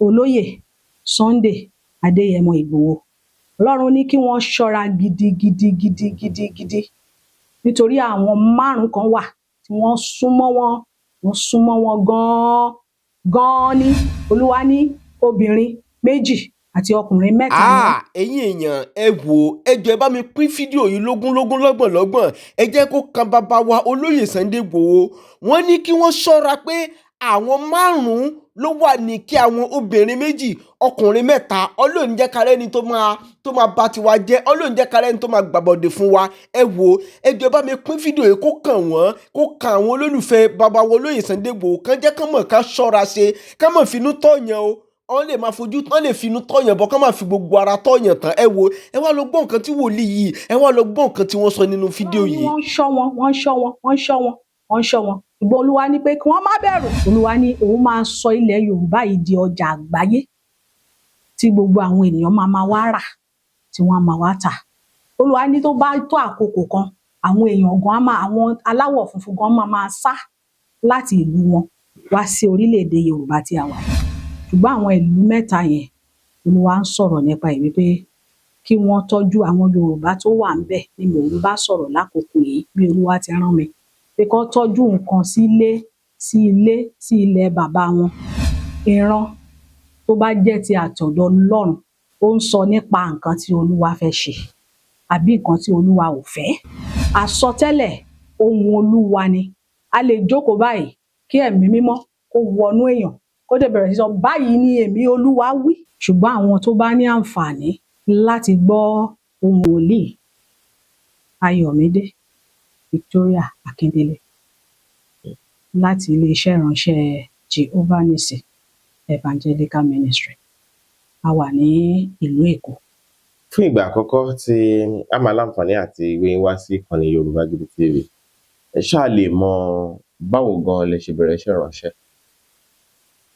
olóyè Sunday Adéyẹmọ Ìgbòho. Ọlọ́run ní kí wọ́n ṣọ́ra gidigidi nítorí àwọn 5 kan wà tí wọ́n súnmọ́ wọn gan-an ní. Olúwa ní obìnrin 2 àti ọkùnrin 3 ni wọ́n. Ẹ̀yin èèyàn ẹ wò ẹ jọ̀ọ́ ẹ bá mi pín fídíò yìí lógún lọ́gbọ̀n ẹ jẹ́ kó kan bàbá wa olóyè Sunday Ìgbòho. Wọ́n ní kí wọ́n ṣọ́ra pé àwọn 5 ló wà ní kí àwọn obìnrin 2 ọkùnrin 3 Ọlọ́run jẹ́ ká rẹ́ni tó máa bá tiwa jẹ́, Ọlọ́run jẹ́ ká rẹ́ni tó máa gbàbọ̀dè fún wa. Ẹ wò ẹ jọ̀ọ́ ẹ bá mi pín fídíò yìí kó kàn wọ́n, kó kan àwọn olólùfẹ́ bàbá wa olóyè Sunday Ìgbòho kán jẹ́ kán mọ̀ ká ṣọ́ra ṣe, ká mọ̀ finú tọ̀yàn o. Wọ́n lè finú tọ̀yàn bọ́ kán máa fi gbogbo ara tọ̀yàn tán. Ẹ wò ẹ wá lọ gbọ́ nǹkan tí wòlíì yìí, ẹ wá lọ gbọ́ nǹkan tí wọ́n sọ nínú fídíò yìí. Wọ́n ń ṣọ́ wọn. Ṣùgbọ́n Olúwa ní pé kí wọ́n má bẹ̀rù. Olúwa ní òun máa sọ ilẹ̀ Yorùbá yìí di ọjà àgbáyé tí gbogbo àwọn ènìyàn máa wá rà, tí wọ́n máa wá tà. Olúwa ní tó bá tó àkókò kan, àwọn èèyàn gan àwọn aláwọ̀ funfun gan máa sá láti ìlú wọn wá sí orílẹ̀-èdè Yorùbá tí a wà. Ṣùgbọ́n àwọn ìlú 3 yẹn, Olúwa ń sọ̀rọ̀ nípa ìwé pé kí wọ́n tọ́jú àwọn Yorùbá tó wà ńbẹ̀ ni mò ń bá sọ̀rọ̀ lákòókò yìí bí Olúwa ti rán mi. Pé kán tọ́jú nǹkan sí ilẹ̀ bàbá wọn. Ìran tó bá jẹ́ ti àtọ̀dọ̀ Ọlọ́run, ó ń sọ nípa nǹkan tí Olúwa fẹ́ ṣe àbí nǹkan tí Olúwa ò fẹ́. Àsọtẹ́lẹ̀ ohùn Olúwa ni. A lè jókòó báyìí kí ẹ̀mí mímọ́ kó wọnú èèyàn kó dẹ̀ bẹ̀rẹ̀ sí sọ báyìí ni èmi Olúwa wí. Ṣùgbọ́n àwọn tó bá ní àǹfààní láti gbọ́ ohùn wòlíì Ayọ̀mídé Victoria Akíndélé láti iléeṣẹ́ ìránṣẹ́ Jehovah Nisi Evangelical Ministry. A wà ní ìlú Èkó. Fún ìgbà àkọ́kọ́ tí a máa láǹfààní àti ìwé wá sí ìkànnì Yorùbá Gidi TV, ẹ ṣáà lè mọ báwo gan lẹ ṣe bẹ̀rẹ̀ iṣẹ́ ìránṣẹ́.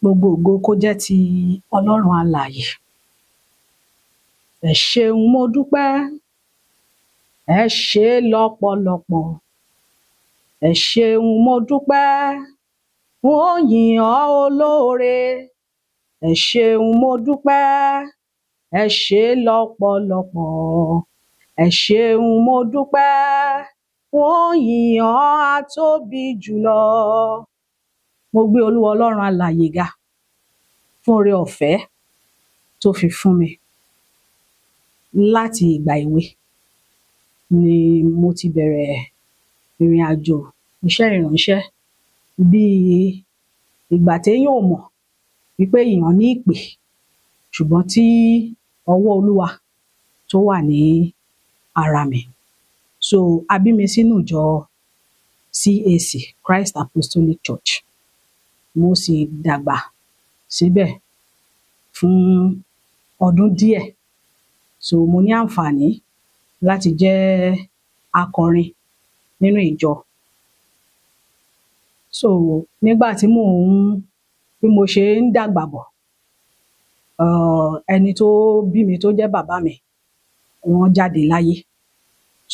Gbogbo ògo kó jẹ́ ti Ọlọ́run alààyè. Ẹ ṣeun mo dúpẹ́, ẹ ṣé lọ́pọ̀lọpọ̀. Ẹ ṣeun mo dúpẹ́, mo yìn ọ́ olóore. Ẹ ṣeun mo dúpẹ́, ẹ ṣé lọ́pọ̀lọpọ̀. Ẹ ṣeun mo dúpẹ́, mo yìn ọ́ atóbi jùlọ. Mo gbé Olúwa Ọlọ́run alààyè ga fún oore ọ̀fẹ́ tó fi fún mi. Láti ìgbà èwe ni mo ti bẹ̀rẹ̀ ìrìn àjò iṣẹ́ ìránṣẹ́ bí ìgbà téèyàn ò mọ̀ wípé èèyàn ní ìpè, ṣùgbọ́n tí ọwọ́ Olúwa tó wà ní ara mi. So a bí mi sínú ìjọ CAC, Christ Apostolic Church. Mo sì dàgbà síbẹ̀ fún ọdún díẹ̀. So mo ní àǹfààní láti jẹ́ akọrin nínú ìjọ. So nígbà tí bí mo ṣe ń dàgbà bọ̀, ẹni tó bí mi tó jẹ́ bàbá mi, wọ́n jáde láyé.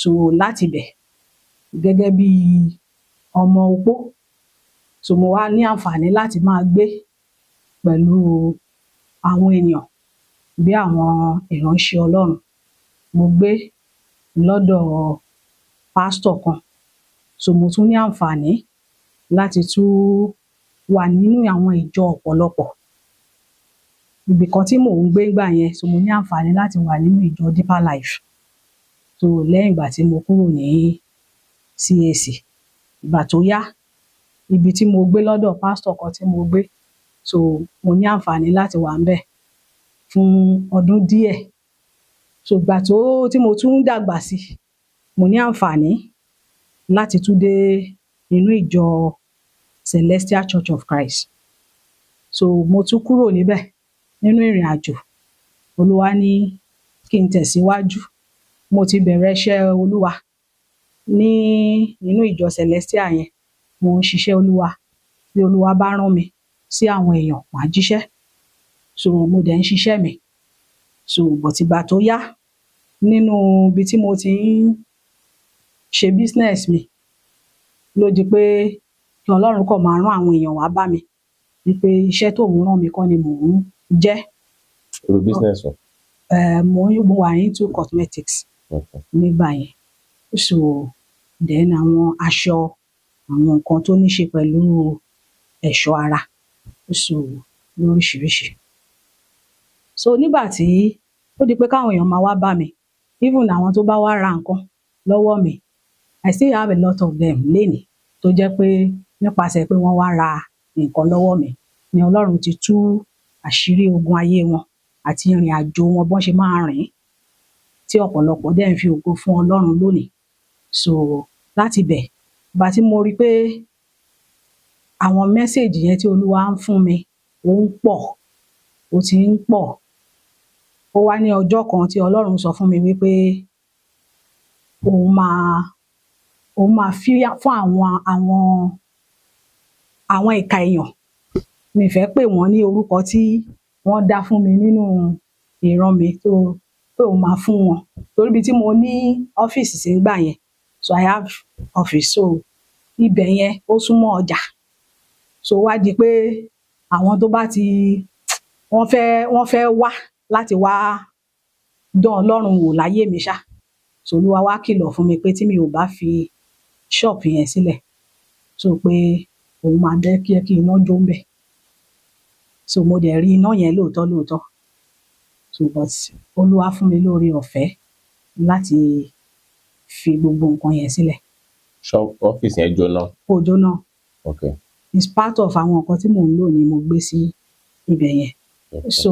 So láti bẹ̀ gẹ́gẹ́ bí ọmọ opó, so mo wá ní àǹfààní láti máa gbé pẹ̀lú àwọn ènìyàn bí àwọn ìránṣẹ́ Ọlọ́run. Mo gbé lọ́dọ̀ pásítọ̀ kan. So mo tún ní àǹfààní láti tún wà nínú àwọn ìjọ ọ̀pọ̀lọpọ̀. Ibì kan tí mò ń gbé ńgbà yẹn, so mo ní àǹfààní láti wà nínú ìjọ Deeper Life. So lẹ́yìn ìgbà tí mo kúrò ní CAC, ìgbà tó yá, ibi tí mo gbé lọ́dọ̀ pásítọ̀ kan tí mo gbé, so mo ní àǹfààní láti wà ńbẹ̀ fún ọdún díẹ̀. So ìgbà tí mo tún dàgbà sí, mo ní àǹfààní láti tún dé inú ìjọ Celestial Church of Christ. So mo tún kúrò níbẹ̀ nínú ìrìn àjò. Olúwa ní kí n tẹ̀síwájú. Mo ti bẹ̀rẹ̀ iṣẹ́ Olúwa ní inú ìjọ Celestial yẹn. Mo ń ṣiṣẹ́ Olúwa. Bí Olúwa bá rán mi sí àwọn èèyàn, màá jíṣẹ́. So mo dẹ̀ ń ṣiṣẹ́ mi. So but ìgbà tó yá, nínú ibi tí mo ti ń ṣe business mi, ló di pé kí Ọlọ́run kàn máa rán àwọn èèyàn wá bá mi wípé iṣẹ́ tóun rán mi kọ́ ni mò ń jẹ́. Irú business o. Mo wà into cosmetics Okay. nígbà yẹn. So then àwọn aṣọ, àwọn nǹkan tó ní ṣe pẹ̀lú ẹ̀ṣọ́ ara, so lóríṣiríṣi. So nígbà tí ó di pé káwọn èèyàn máa wá bá mi, even àwọn tó bá wá ra nǹkan lọ́wọ́ mi, I still have a lot of them lénìí tó jẹ́ pé nípasẹ̀ pé wọ́n wá ra nǹkan lọ́wọ́ mi ni Ọlọ́run ti tú àṣírí ogun ayé wọn àti ìrìn àjò wọn bọ́n ṣe máa rìn, tí ọ̀pọ̀lọpọ̀ dẹ̀ ń fi ògo fún Ọlọ́run lónìí. So láti bẹ̀, ìgbà tí mo rí pé àwọn mẹ́sẹ̀jì yẹn tí Olúwa ń fún mi ó ń pọ̀, ó ti ń pọ̀. Ó wá ní ọjọ́ kan tí Ọlọ́run sọ fún mi wípé òun máa fi fún àwọn ìka èèyàn. Mi ì fẹ́ pè wọ́n ní orúkọ tí wọ́n dá fún mi nínú ìran mi, tó pé òun máa fún wọn. Torí ibi tí mo ní ọ́fíìsì sí nígbà yẹn, so I have office, so ibẹ̀ yẹn ó súnmọ́ ọjà. So wá di pé àwọn tó bá ti wọ́n fẹ́ wá láti wá dán Ọlọ́run wò láyé mi ṣá. So Olúwa wá kìlọ̀ fún mi pé tí mi ò bá fi ṣọ́ọ̀bù yẹn sílẹ̀, so pé òun máa jẹ́ kí iná jó ńbẹ̀. So mo dẹ̀ rí iná yẹn lóòótọ́. So but Olúwa fún mi lóore ọ̀fẹ́ láti fi gbogbo nǹkan yẹn sílẹ̀. Ọ́fíìsì yẹn jóná. Ó jóná. Okay. It's part of àwọn nǹkan tí mò ń lò ni mo gbé sí ibẹ̀ yẹn. Okay. So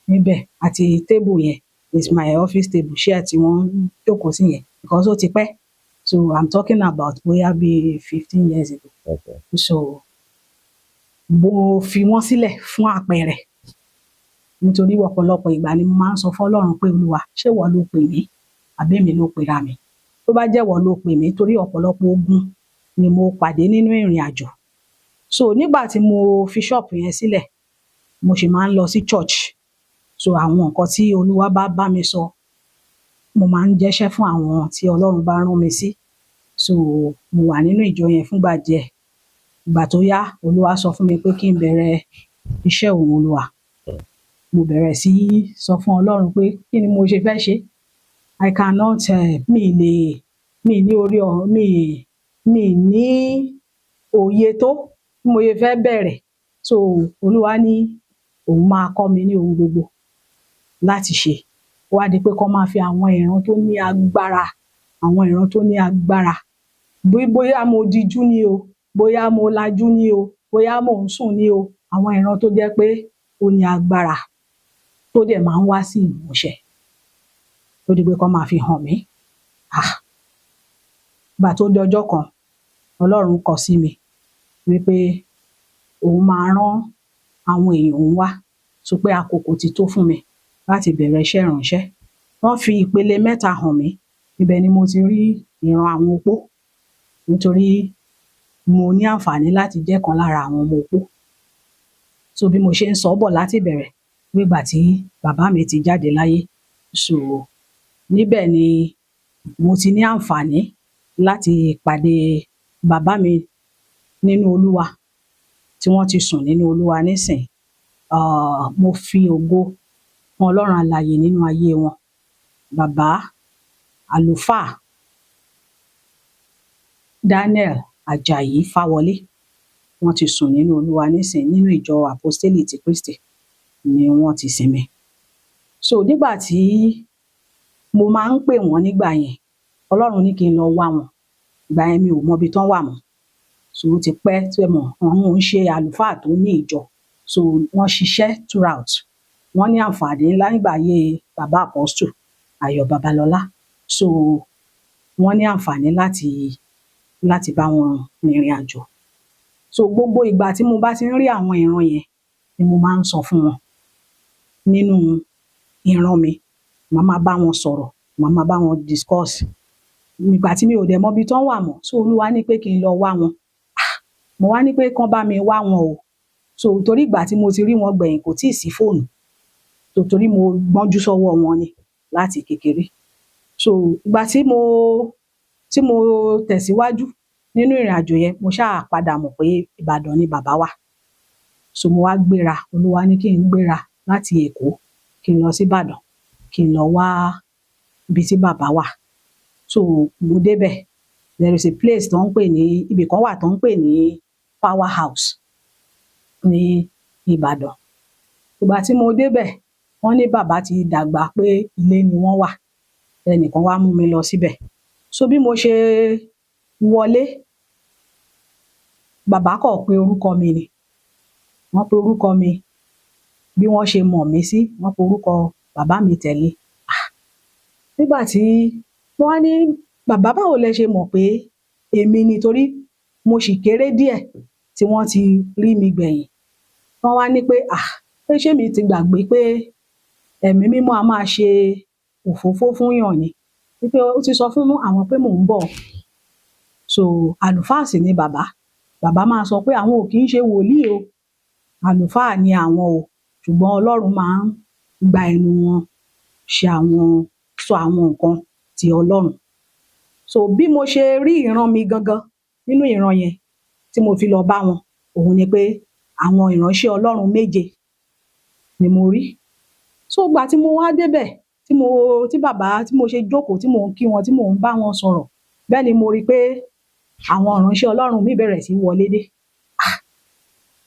níbẹ̀ àti table yẹn is my office table, chair tí wọ́n jókòó sí yẹn, because ó ti pẹ́. So I'm talking about bóyá bí 15 years ago. Okay. So mo fi wọ́n sílẹ̀ fún àpẹẹrẹ, nítorí ọ̀pọ̀lọpọ̀ ìgbà ni mo máa ń sọ fún Ọlọ́run pé Olúwa, ṣé ìwọ ló pè mí àbí èmi ló pera mi? Tó bá jẹ́ ìwọ ló pè mí, torí ọ̀pọ̀lọpọ̀ ogun ni mo pàdé nínú ìrìn àjò. So nígbà tí mo fi ṣọ́ọ̀bù yẹn sílẹ̀, mo sì máa ń lọ sí church. So àwọn nǹkan tí Olúwa bá mi sọ, mo máa ń jẹ́ṣẹ́ fún àwọn tí Ọlọ́run bá rán mi sí. So mo wà nínú ìjọ yẹn fúngbà díẹ̀. Ìgbà tó yá, Olúwa sọ fún mi pé kí n bẹ̀rẹ̀ iṣẹ́ òun Olúwa. Mo bẹ̀rẹ̀ sí sọ fún Ọlọ́run pé kí ni mo ṣe fẹ́ ṣe? I cannot, mi ní orí ọ̀run, mi ní òye tó bí mo ṣe fẹ́ bẹ̀rẹ̀. So Olúwa ní òun máa kọ́ mi ní ohun gbogbo láti ṣe. Ó wá di pé kó máa fi àwọn ìran tó ní agbára, bóyá mo dijú ni o, bóyá mo lajú ni o, bóyá mò ń sùn ni o, àwọn ìran tó jẹ́ pé ó ní agbára tó dẹ̀ máa ń wá sí ìmúṣẹ. Ó di pé kó máa fi hàn mí. Ìgbà tó di ọjọ́ kan, Ọlọ́run kọ sí mi wípé òun máa rán àwọn èèyàn òun wá, sọ pé àkókò ti tó fún mi láti bẹ̀rẹ̀ iṣẹ́ ìránṣẹ́. Wọ́n fi ìpele 3 hàn mí. Ibẹ̀ ni mo ti rí ìran àwọn opó, nítorí mo ní àǹfààní láti jẹ́ kan lára àwọn ọmọ opó. So bí mo ṣe ń sọ bọ̀ láti bẹ̀rẹ̀, nígbà tí bàbá mi ti jáde láyé, so níbẹ̀ ni mo ti ní àǹfààní láti pàdé bàbá mi nínú Olúwa, tí wọ́n ti sùn nínú Olúwa nísìn. Mo fi ògo fún Ọlọ́run alààyè nínú ayé wọn. Bàbá àlùfáà Daniel Ajayi Fáwọlé, wọ́n ti sùn nínú Olúwa nísìn, nínú ìjọ Àpọ́stélì ti Kristi ni wọ́n ti sinmi. So nígbà tí mo máa ń pè wọ́n nígbà yẹn, Ọlọ́run ní kí n lọ wá wọn. Ìgbà yẹn mi ò mọ ibi tán wà mọ́. So ó ti pẹ́ tí ẹ mọ̀, àwọn ò ń ṣe àlùfáà tó ní ìjọ. So wọ́n ṣiṣẹ́ throughout. Wọ́n ní àǹfààní ńlá nígbà ayé bàbá Apostle Ayọ̀ Babalọ́lá. So wọ́n ní àǹfààní láti bá wọn rìnrìn àjò. So gbogbo ìgbà tí mo bá ti ń rí àwọn ìran yẹn ni mo máa ń sọ fún wọn nínú ìran mi. Màá máa bá wọn sọ̀rọ̀, màá máa bá wọn discuss. Ìgbà tí mi ò dẹ̀ mọ ibi tán wà mọ́, so Olúwa ní pé kí n lọ wá wọn. Mo wá ní pé kán bá mi wá wọn o. So torí ìgbà tí mo ti rí wọn gbẹ̀yìn kò tíì sí fóònù. So torí mo gbọ́njú sọ́wọ́ wọn ni láti kékeré. So ìgbà tí mo tẹ̀síwájú nínú ìrìn àjò yẹn, mo ṣáà padà mọ̀ pé Ìbàdàn ni bàbá wà. So mo wá gbéra, Olúwa ní kí n gbéra láti Èkó kí n lọ sí Ìbàdàn kí n lọ wá ibi tí bàbá wà. So mo débẹ̀, there is a place tó ń pè ní, ibì kan wà tó ń pè ní Power House ní Ìbàdàn. Ìgbà tí mo débẹ̀, wọ́n ní bàbá ti dàgbà pé ilé ni wọ́n wà, ẹnìkan wá mú mi lọ síbẹ̀. So bí mo ṣe wọlé, bàbá kàn pe orúkọ mi ni, wọ́n pe orúkọ mi, bí wọ́n ṣe mọ̀ mí sí, wọ́n pe orúkọ bàbá mi tẹ̀lé. Nígbà tí wọ́n wá ní, bàbá báwo lẹ ṣe mọ̀ pé èmi ni, torí mo ṣì kéré díẹ̀ tí wọ́n ti rí mi gbẹ̀yìn. Wọ́n wá ní pé pé ṣé mi ti gbàgbé pé ẹ̀mí mímọ́ a máa ṣe òfófó fúnyàn ni, wípé ó ti sọ fún àwọn pé mò ń bọ̀. So àlùfáà sì ni bàbá. Bàbá máa sọ pé àwọn ò kì í ṣe wòlíì o, àlùfáà ni àwọn o, ṣùgbọ́n Ọlọ́run máa ń gba ẹnu wọn sọ àwọn nǹkan ti Ọlọ́run. So bí mo ṣe rí ìran mi gangan nínú ìran yẹn tí mo fi lọ bá wọn, òun ni pé àwọn ìránṣẹ́ Ọlọ́run 7 ni mo rí. So ìgbà tí mo wá débẹ̀, tí bàbá, tí mo ṣe jókòó, tí mò ń kí wọn, tí mò ń bá wọn sọ̀rọ̀, bẹ́ẹ̀ ni mo rí pé àwọn ìránṣẹ́ Ọlọ́run mi bẹ̀rẹ̀ sí wọlé dé.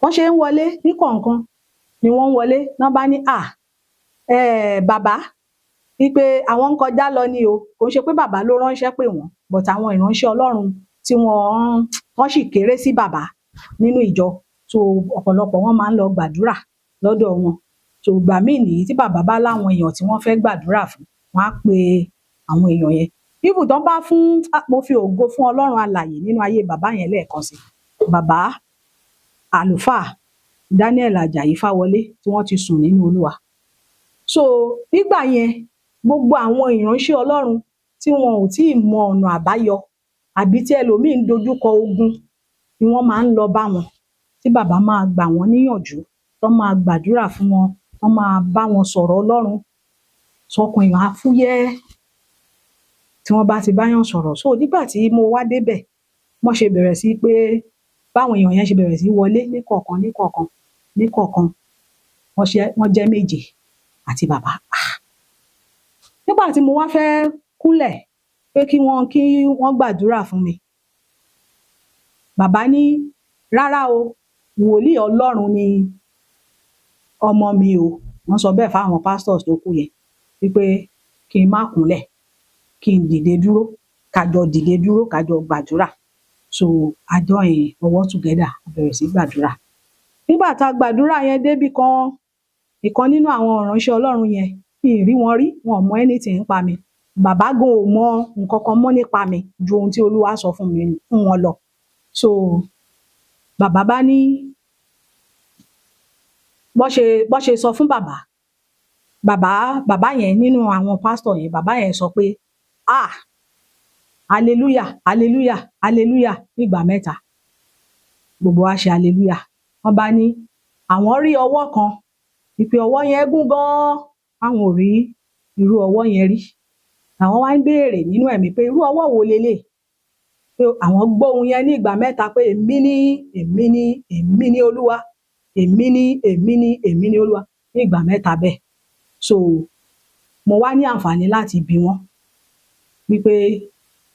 Wọ́n ṣe ń wọlé ní kọ̀ọ̀kan ni wọ́n ń wọlé, wọ́n bá ní bàbá, wípé àwọn ń kọjá lọ ni o, kò ń ṣe pé bàbá ló ránṣẹ́ pè wọ́n, but àwọn ìránṣẹ́ Ọlọ́run tí wọ́n sì kéré sí bàbá nínú ìjọ, so ọ̀pọ̀lọpọ̀ wọn máa ń lọ gbàdúrà lọ́dọ̀ wọn. So ìgbà míì nìyí tí bàbá bá láwọn èèyàn tí wọ́n fẹ́ gbàdúrà fún, wọ́n á pe àwọn èèyàn yẹn. Even tán bá fún, mo fi ògo fún Ọlọ́run alààyè nínú ayé bàbá yẹn lẹ́ẹ̀kan sí, bàbá àlùfáà Daniel Ajayi Fáwọlé, tí wọ́n ti sùn nínú Olúwa. So nígbà yẹn, gbogbo àwọn ìránṣẹ́ Ọlọ́run tí wọn ò tíì mọ ọ̀nà àbáyọ, àbí tí ẹlòmíì ń dojúkọ ogun, ni wọ́n máa ń lọ bá wọn, tí bàbá máa gbà wọ́n níyànjú, tán máa gbàdúrà fún wọn, tán máa bá wọn sọ̀rọ̀ Ọlọ́run, sọkàn èèyàn á fúyẹ́ tí wọ́n bá ti báyàn sọ̀rọ̀. So nígbà tí mo wá débẹ̀, wọ́n ṣe bẹ̀rẹ̀ sí pé, báwọn èèyàn yẹn ṣe bẹ̀rẹ̀ sí wọlé níkọ̀ọ̀kan, wọ́n jẹ́ 7 àti bàbá. Nígbà tí mo wá fẹ́ kúnlẹ̀ pé kí wọ́n gbàdúrà fún mi, bàbá ní rárá o, wòlíì Ọlọ́run ni ọmọ mi o. Wọ́n sọ bẹ́ẹ̀ fáwọn pastors tó kù yẹn, wípé kí n má kúnlẹ̀, kí n dìde dúró, kájọ dìde dúró, kájọ gbàdúrà. So a join ọwọ́ together, a bẹ̀rẹ̀ sí gbàdúrà. Nígbà tá a gbàdúrà yẹn débì kan, ìkan nínú àwọn ìránṣẹ́ Ọlọ́run yẹn, mi ì rí wọn rí, wọn ò mọ anything nípa mi. Bàbá gan ò mọ nǹkan kan mọ́ nípa mi ju ohun tí Olúwa sọ fún wọn lọ. So bàbá bá ní, bọ́ ṣe sọ fún bàbá yẹn, nínú àwọn pastor yẹn, bàbá yẹn sọ pé hallelujah, hallelujah, hallelujah nígbà 3. Gbogbo wa ṣe hallelujah. Wọ́n bá ní àwọn rí ọwọ́ kan, wípé ọwọ́ yẹn gún gan-an, àwọn ò rí irú ọwọ́ yẹn rí. Àwọn wá ń béèrè nínú ẹ̀mí pé irú ọwọ́ wo leléyìí? Pé àwọn gbọ́ ohùn yẹn ní ìgbà 3 pé èmi ní Olúwa, èmi ní Olúwa, ní ìgbà 3 bẹ́ẹ̀. So mo wá ní àǹfààní láti bi wọ́n wípé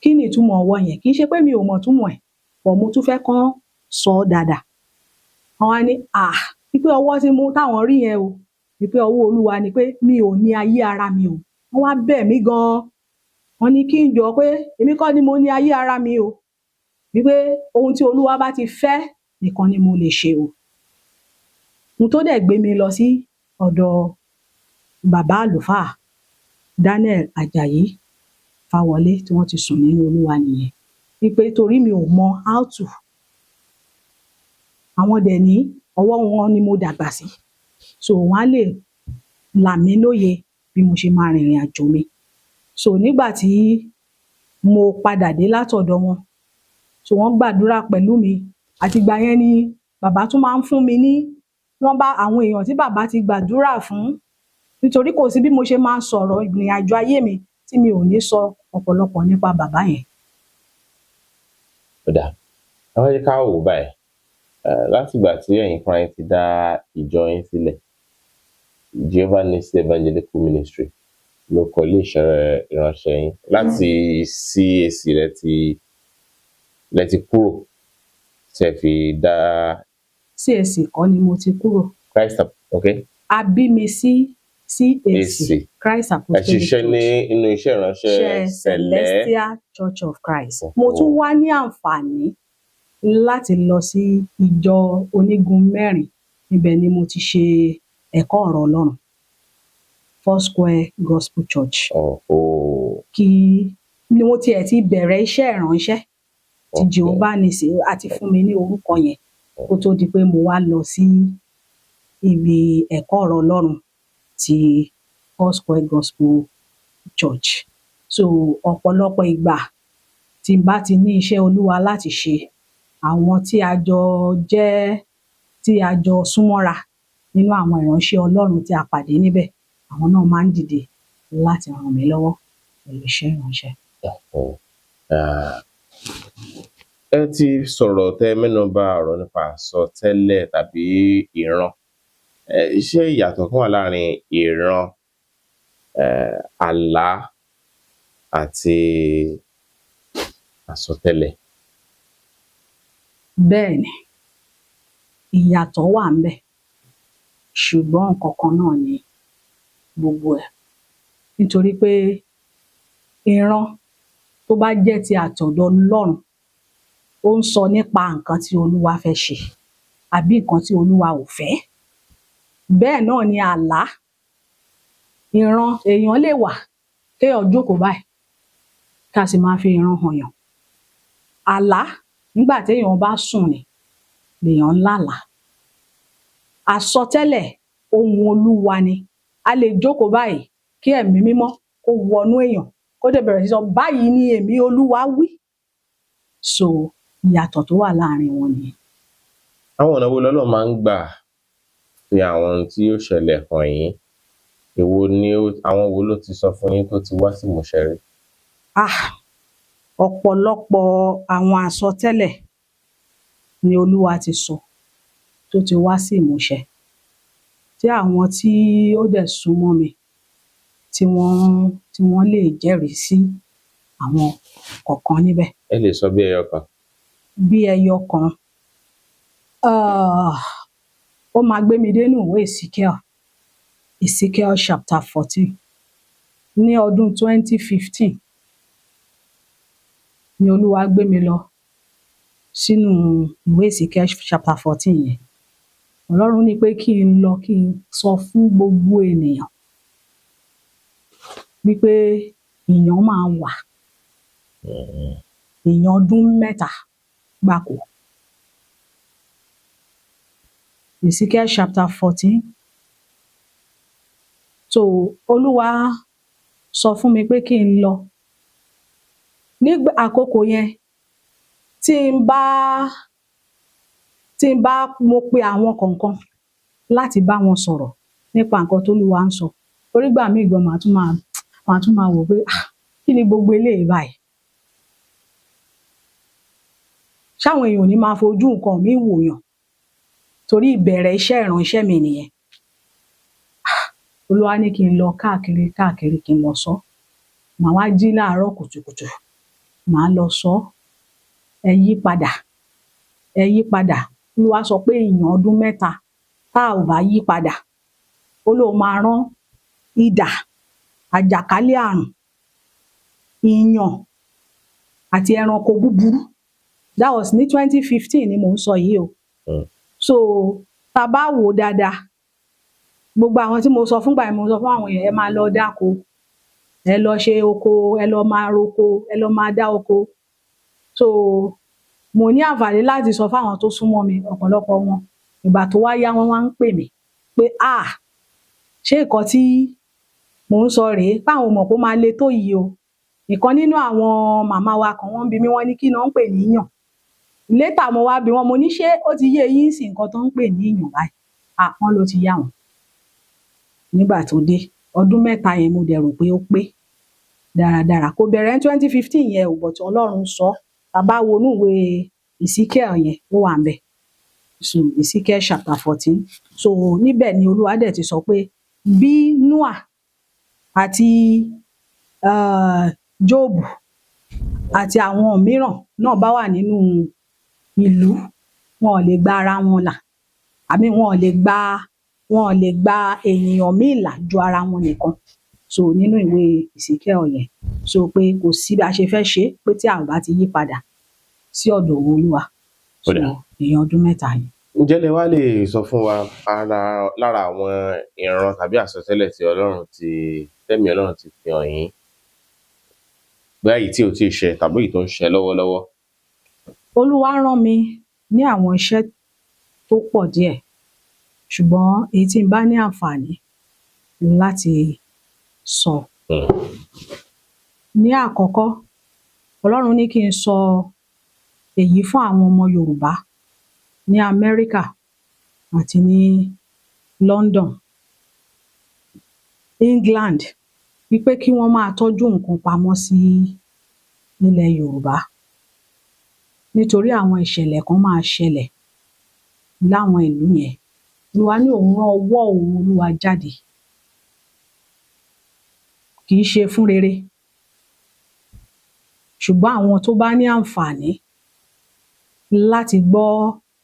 kí ni ìtumọ̀ ọwọ́ yẹn? Kì í ṣe pé mi ò mọ̀ ìtumọ̀ ẹ̀, but mo tún fẹ́ kán sọ ọ́ dáadáa. Wọ́n wá ní wípé ọwọ́ tí táwọn rí yẹn o, wípé ọwọ́ Olúwa ni, pé mi ò ní ayé ara mi o. Wọ́n wá bẹ̀ mí gan-an, wọ́n ní kí n jọ pé èmi kọ́ ni mo ní ayé ara mi o, wípé ohun tí Olúwa bá ti fẹ́ nìkan ni mo lè ṣe o. Ohun tó dẹ̀ gbé mi lọ sí ọ̀dọ̀ bàbá àlùfáà Daniel Ajayi Fáwọlé, tí wọ́n ti sùn nínú Olúwa nìyẹn, wípé torí mi ò mọ how to, àwọn dẹ̀ ní ọwọ́ wọn ni mo dàgbà sí, so wọ́n á lè là mí lóye bí mo ṣe máa rìnrìn àjò mi. So nígbà tí mo padà dé látọ̀dọ̀ wọn, so wọ́n gbàdúrà pẹ̀lú mi, àtìgbà yẹn ni bàbá tún máa ń fún mi ní nọ́mbà àwọn èèyàn tí bàbá ti gbàdúrà fún, nítorí kò sí bí mo ṣe máa sọ̀rọ̀ ìrìn àjò ayé mi tí mi ò ní sọ ọ̀pọ̀lọpọ̀ nípa bàbá yẹn. Ó dáa, àwọn jẹ́ ká wò báyìí, látìgbà tí ẹ̀yin fúnra yín ti dá ìjọ yín sílẹ̀, Jehovah Nisi Evangelical Ministry ló kọ ilé iṣẹ́ ìránṣẹ́ yín. Láti CAC lẹ ti kúrò tí ẹ fi dá CAC kọ́ ni mo ti kúrò. Christ okay. A bí mi sí CAC, Christ Ẹ Apostolic ṣiṣẹ́ ní Church, inú iṣẹ́ ìránṣẹ́ Sẹ̀lẹ́. Celestial Church of Christ. Mo tún wá ní àǹfààní láti lọ sí ìjọ onígun mẹ́rin. Ibẹ̀ ni mo ti ṣe ẹ̀kọ́ ọ̀rọ̀ Ọlọ́run. Foursquare Gospel Church. Kí ni mo tiẹ̀ ti bẹ̀rẹ̀ iṣẹ́ ìránṣẹ́ ti Jehovah Nisi àti fún mi ní orúkọ yẹn kó tó di pé mo wá lọ sí ibi ẹ̀kọ́ ọ̀rọ̀ Ọlọ́run ti Foursquare Gospel Church. So ọ̀pọ̀lọpọ̀ ìgbà tí n bá ti ní iṣẹ́ Olúwa láti ṣe, àwọn tí a jọ súnmọ́ra nínú àwọn ìránṣẹ́ Ọlọ́run tí a pàdé níbẹ̀, àwọn náà máa ń dìde láti ràn mí lọ́wọ́ pẹ̀lú iṣẹ́ ìránṣẹ́. Ẹ ti sọ̀rọ̀ tẹ́ mẹ́nubà ọ̀rọ̀ nípa àsọtẹ́lẹ̀ tàbí ìran. Ṣé ìyàtọ̀ kan wà láàrin ìran, àlá àti àsọtẹ́lẹ̀? Bẹ́ẹ̀ni, ìyàtọ̀ wà ńbẹ̀, ṣùgbọ́n nǹkan kan náà ni gbogbo ẹ̀. Nítorí pé ìran tó bá jẹ́ ti àtọ̀dọ̀ Ọlọ́run, ó ń sọ nípa nǹkan tí Olúwa fẹ́ ṣe àbí nǹkan tí Olúwa ò fẹ́. Bẹ́ẹ̀ náà ni àlá. Ìran èèyàn lè wà kéèyàn jókòó báyìí ká sì máa fi ìran hàn yàn. Àlá nígbà téèyàn bá sùn ni lèèyàn ń lálàá. Àsọtẹ́lẹ̀ ohùn Olúwa ni. A lè jókòó báyìí kí ẹ̀mí mímọ́ kó wọnú èèyàn kó dẹ̀ bẹ̀rẹ̀ sí sọ báyìí ni èmi Olúwa wí. So ìyàtọ̀ tó wà láàrin wọn nìyẹn. Àwọn ọ̀nà wo lọ́lọ́run máa ń gbà fi àwọn ohun tí yóò ṣẹlẹ̀ hàn yín? Àwọn wo ló ti sọ fún yín tó ti wá sí ìmúṣẹ rí? Ọ̀pọ̀lọpọ̀ àwọn àsọtẹ́lẹ̀ ni Olúwa ti sọ tó ti wá sí ìmúṣẹ, tí àwọn tí ó dẹ̀ súnmọ́ mi tí wọ́n lè jẹ́rìí sí àwọn kọ̀ọ̀kan níbẹ̀. Ẹ lè sọ bí ẹyọ kan. Bí ẹyọ kan, ó máa gbé mi dénú ìwé Ezekiel chapter 14 ní ọdún 2015 ni Olúwa gbé mi lọ sínú ìwé Ezekiel chapter 14 yẹn. Ọlọ́run ní pé kí n lọ kí n sọ fún gbogbo ènìyàn wípé ìyàn máa wà, ìyàn ọdún 3 gbáko. Ezekiel chapter 14. So Olúwa sọ fún mi pé kí n lọ. Nígbà àkókò yẹn tí n bá mo pe àwọn kọ̀ọ̀kan láti bá wọn sọ̀rọ̀ nípa nǹkan t'Olúwa ń sọ. Torí ìgbà míì gan màá tún máa wò pé kí ni gbogbo eléyìí báyìí? Ṣáwọn èèyàn ò ní máa fojú nǹkan míì wòyàn? Torí ìbẹ̀rẹ̀ iṣẹ́ ìránṣẹ́ mi nìyẹn. Olúwa ní kí n lọ káàkiri kí n lọ sọ. Màá wá jí láàárọ̀ kùtùkùtù, màá lọ sọ. Ẹ yí padà. Olúwa sọ pé ìyàn ọdún 3 tá ò bá yí padà, ó lóun máa rán idà, àjàkálẹ̀ àrùn, ìyàn àti ẹranko búburú. That was ní 2015 ni mò ń sọ yìí o. So tá bá wò dáadáa, gbogbo àwọn tí mo sọ fúngbà yẹn, mo sọ fún àwọn èèyàn, ẹ máa lọ dáko, ẹ lọ ṣe oko, ẹ lọ máa roko, ẹ lọ máa dá oko. So mo ní àǹfààní láti sọ fáwọn tó súnmọ́ mi, ọ̀pọ̀lọpọ̀ wọn. Ìgbà tó wá yá, wọ́n wá ń pè mí pé ṣé nǹkan tí mò ń sọ rèé? Páwọn ò mọ̀ pé ó máa le tó yìí o. Ìkan nínú àwọn màmá wa kan, wọ́n bi mí, wọ́n ní kí ná ń pè ní ìyàn. Later mo wá bi wọ́n, mo ní ṣé ó ti yé yín sí nǹkan tó ń pè ní ìyàn báyìí? Wọ́n ló ti yá wọn. Nígbà tó dé ọdún 3 yẹn, mo dẹ̀ rò pé ó pé dáradára. Kò bẹ̀rẹ̀ ní 2015 yẹn o, but Ọlọ́run sọ. Tá bá wo inú ìwé Ezekiel yẹn, ó wà ńbẹ̀. So Ezekiel chapter 14. So níbẹ̀ ni Olúwa dẹ̀ ti sọ pé bí Noah àti Jóòbù àti àwọn mìíràn náà bá wà nínú ìlú, wọn ò lè gba ara wọn là, wọn ò lè gba ènìyàn míì là ju ara wọn nìkan. So nínú ìwé Èsíkíẹ́lì yẹn, so pé kò sí bí a ṣe fẹ́ ṣe pé tí a ò bá ti yí padà sí ọ̀dọ̀ Olúwa. So èèyàn ọdún mẹ́ta yẹn. Ǹjẹ́ lẹ wá lè sọ fún wa lára àwọn ìran tàbí àsọtẹ́lẹ̀ tí tẹ́mi Ọlọ́run ti fi hàn yín, bóyá èyí tí ò tíì ṣẹ tàbí èyí tó ń ṣẹ lọ́wọ́lọ́wọ́? Olúwa rán mi ní àwọn iṣẹ́ tó pọ̀ díẹ̀, ṣùgbọ́n èyí tí n bá ní àǹfààní láti sọ. Ní àkọ́kọ́, Ọlọ́run ní kí n sọ èyí fún àwọn ọmọ Yorùbá ní Amẹ́ríkà àti ní London, England, wípé kí wọ́n máa tọ́jú nǹkan pamọ́ sí ilẹ̀ Yorùbá, nítorí àwọn ìṣẹ̀lẹ̀ kan máa ṣẹlẹ̀ láwọn ìlú yẹn. Olúwa ní òun rán ọwọ́ òun Olúwa jáde, kì í ṣe fún rere, ṣùgbọ́n àwọn tó bá ní àǹfààní láti gbọ́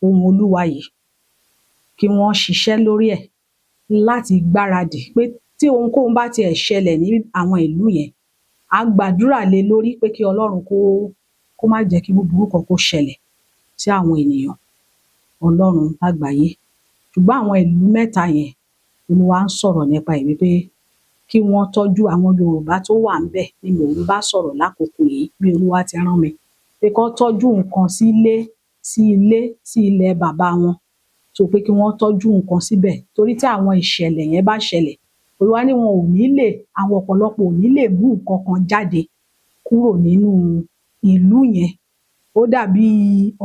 ohùn Olúwa yìí, kí wọ́n ṣiṣẹ́ lórí ẹ̀ láti gbáradì pé tí ohunkóhun bá tiẹ̀ ṣẹlẹ̀ ní àwọn ìlú yẹn, á gbàdúrà lé lórí pé kí Ọlọ́run kó má jẹ́ kí búburú kan kó ṣẹlẹ̀ sí àwọn ènìyàn Ọlọ́run lágbàáyé. Ṣùgbọ́n àwọn ìlú mẹ́ta yẹn, Olúwa ń sọ̀rọ̀ nípa ẹ̀ wípé kí wọ́n tọ́jú àwọn Yorùbá tó wà ńbẹ̀ ni mò ń bá sọ̀rọ̀ lákòókò yìí, bí Olúwa ti rán mi, pé kán tọ́jú nǹkan sí ilẹ̀ bàbá wọn, so pé kí wọ́n tọ́jú nǹkan síbẹ̀, torí tí àwọn ìṣẹ̀lẹ̀ yẹn bá ṣẹlẹ̀, Olúwa ní àwọn ọ̀pọ̀lọpọ̀ ò ní lè mú nǹkan kan jáde kúrò nínú ìlú yẹn. Ó dàbí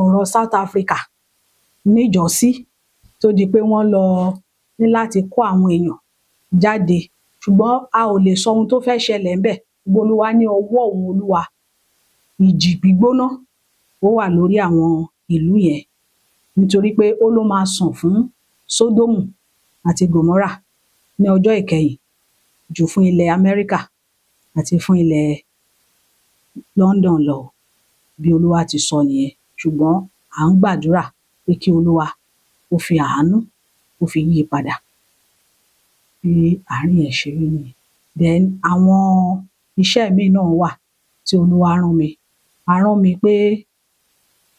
ọ̀rọ̀ South Africa níjọ́sí, tó di pé wọ́n lọ ní láti kó àwọn èèyàn jáde, ṣùgbọ́n a ò lè sọ ohun tó fẹ́ ṣẹlẹ̀ ńbẹ̀. Olúwa ní ọwọ́ òun Olúwa, ìjì gbígbóná ó wà lórí àwọn ìlú yẹn, nítorí pé ó ló máa sàn fún Sódómù àti Gòmórà ní ọjọ́ ìkẹyìn jù fún ilẹ̀ Amẹ́ríkà àti fún ilẹ̀ London lọ, bí Olúwa ti sọ nìyẹn. Ṣùgbọ́n à ń gbàdúrà pé kí Olúwa ó fi àánú ó fi yí padà, bí àárín ẹ̀ ṣe rí nìyẹn. Then àwọn iṣẹ́ míì náà wà tí Olúwa rán mi. A rán mi pé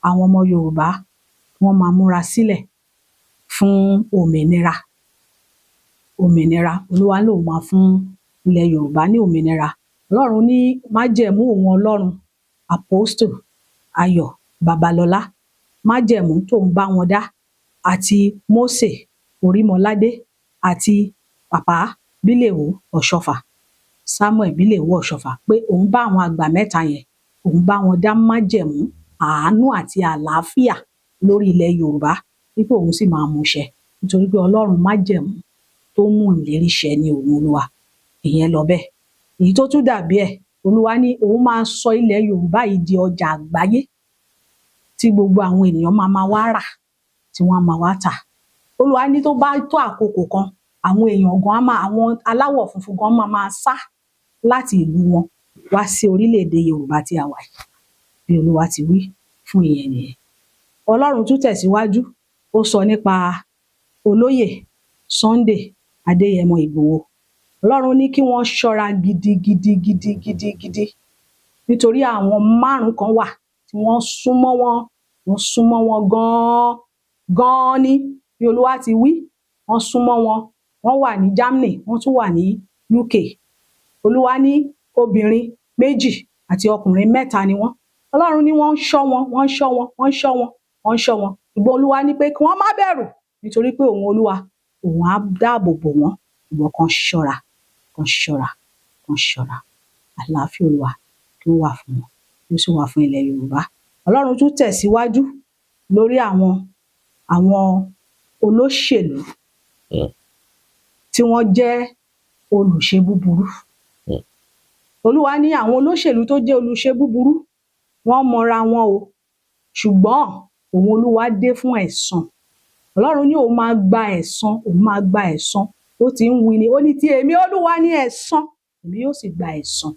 àwọn ọmọ Yorùbá wọ́n máa múra sílẹ̀ fún òmìnira. Olúwa lòun máa fún ilẹ̀ Yorùbá ní òmìnira. Ọlọ́run ní májẹ̀mú òun Ọlọ́run Apostle Ayọ̀ Babalọ́lá, májẹ̀mú tó ń bá wọn dá, àti Mósè Orímọládé àti Pàpá Bílèwó Ọ̀ṣọ́fà, Samuel Bílèwó Ọ̀ṣọ́fà, pé òun bá àwọn àgbà mẹ́ta yẹn, òun bá wọn dá májẹ̀mú àánú àti àlàáfíà lórí ilẹ̀ Yorùbá, wípé òun sì máa mú ṣẹ, nítorí pé Ọlọ́run májẹ̀mú tó mú ìlérí ṣẹ ní òun Olúwa. Ìyẹn lọ bẹ́ẹ̀. Èyí tó tún dàbí ẹ̀, Olúwa ní òun máa sọ ilẹ̀ Yorùbá yìí di ọjà àgbáyé tí gbogbo àwọn ènìyàn máa wá rà, tí wọ́n máa wá tà. Olúwa ní tó bá tó àkókò kan, àwọn èèyàn gan àwọn aláwọ̀ funfun gan máa sá láti ìlú wọn wá sí orílẹ̀-èdè Yorùbá tí a wà yìí, bí Olúwa ti wí fún ìyẹn nìyẹn. Ọlọ́run tún tẹ̀síwájú, ó sọ nípa Olóyè Sunday Adéyẹmọ Ìgbòho. Ọlọ́run ní kí wọ́n ṣọ́ra gidigidi, nítorí àwọn 5 kan wà tí wọ́n súnmọ́ wọn gan-an ní, bí Olúwa ti wí, wọ́n súnmọ́ wọn. Wọ́n wà ní Germany, wọ́n tún wà ní UK. Olúwa ní obìnrin 2 àti ọkùnrin 3 ni wọ́n. Ọlọ́run ní wọ́n ń ṣọ́ wọn. Ṣùgbọ́n Olúwa ní pé kí wọ́n má bẹ̀rù, nítorí pé òun Olúwa, òun á dáàbò bò wọ́n. Ṣùgbọ́n kan ṣọ́ra. Àlàáfíà Olúwa kí ó wà fún wọn, kí ó sì wà fún ilẹ̀ Yorùbá. Ọlọ́run tún tẹ̀síwájú lórí àwọn olóṣèlú tí wọ́n jẹ́ olùṣe búburú. Olúwa ní àwọn olóṣèlú tó jẹ́ olùṣe búburú, wọ́n mọra wọn o, ṣùgbọ́n òun Olúwa dé fún ẹ̀san. Ọlọ́run ní òun máa gba ẹ̀san, ó ti ń wí ni, ó ní tí èmi Olúwa ní ẹ̀san, èmi yóò sì gba ẹ̀san,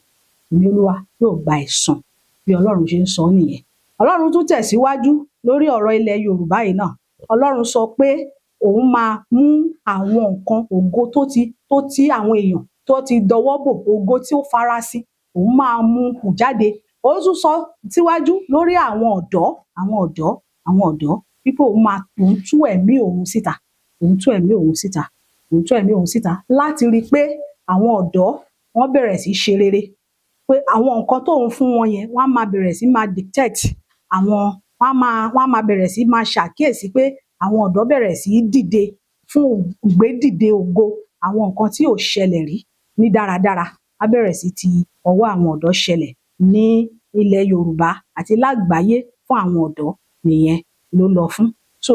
èmi Olúwa yóò gba ẹ̀san. Bí Ọlọ́run ṣe ń sọ nìyẹn. Ọlọ́run tún tẹ̀síwájú lórí ọ̀rọ̀ ilẹ̀ Yorùbá yìí náà. Ọlọ́run sọ pé òun máa mú àwọn nǹkan ògo tó ti àwọn èèyàn tó ti dọwọ́ bò, ògo tí ó farasin, òun máa mú hù jáde. Ó tún sọ síwájú lórí àwọn ọ̀dọ́ wípé òun tú ẹ̀mí òun síta láti rí i pé àwọn ọ̀dọ́ wọ́n bẹ̀rẹ̀ sí ṣe rere, pé àwọn nǹkan tóun fún wọn yẹn wọ́n á máa bẹ̀rẹ̀ sí máa dictate wọ́n á máa bẹ̀rẹ̀ sí máa ṣàkíyèsí pé àwọn ọ̀dọ́ bẹ̀rẹ̀ sí dìde fún ìgbédìde ògo, àwọn nǹkan tí ò ṣẹlẹ̀ rí ní dáradára á bẹ̀rẹ̀ sí ti ọwọ́ àwọn ọ̀dọ́ ṣẹlẹ̀ ní ilẹ̀ Yorùbá àti lágbàáyé fún àwọn ọ̀dọ́ nìyẹn ló lọ fún. So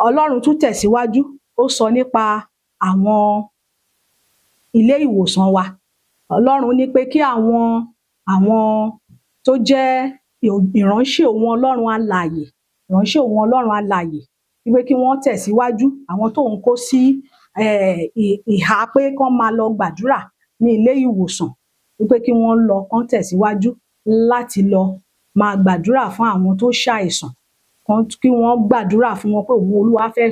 Ọlọ́run tún tẹ̀síwájú, ó sọ nípa àwọn ilé ìwòsàn wa. Ọlọ́run ní pé kí àwọn tó jẹ́ ìránṣẹ́ òun Ọlọ́run alààyè wípé kí wọ́n tẹ̀síwájú, àwọn tóun kó sí ìhà pé kán máa lọ gbàdúrà ní ilé ìwòsàn, wípé kí wọ́n lọ kán tẹ̀síwájú láti lọ máa gbàdúrà fún àwọn tó ṣàìsàn, kí wọ́n gbàdúrà fún wọn pé òun Olúwa fẹ́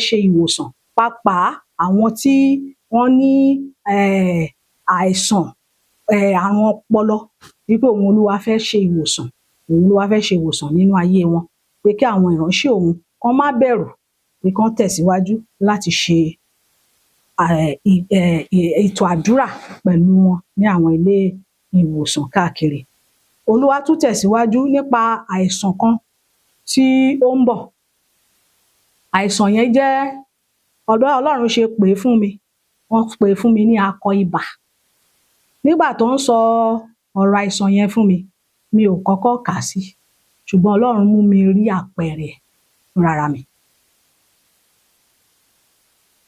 ṣe ìwòsàn, pàápàá àwọn tí wọ́n ní àìsàn àrùn ọpọlọ, wípé òun Olúwa fẹ́ ṣe ìwòsàn nínú ayé wọn, pé kí àwọn ìránṣẹ́ òun kán má bẹ̀rù, pé kán tẹ̀síwájú láti ṣe ètò àdúrà pẹ̀lú wọn ní àwọn ilé ìwòsàn káàkiri. Olúwa tún tẹ̀síwájú nípa àìsàn kan tí ó ń bọ̀. Àìsàn yẹn jẹ́ Ọlọ́run ṣe pè é fún mi, wọ́n pè é fún mi ní akọ ibà. Nígbà tó ń sọ ọ̀rọ̀ àìsàn yẹn fún mi, mi ò kọ́kọ́ kà á sí, ṣùgbọ́n Ọlọ́run mú mi rí àpẹẹrẹ fúnra mi.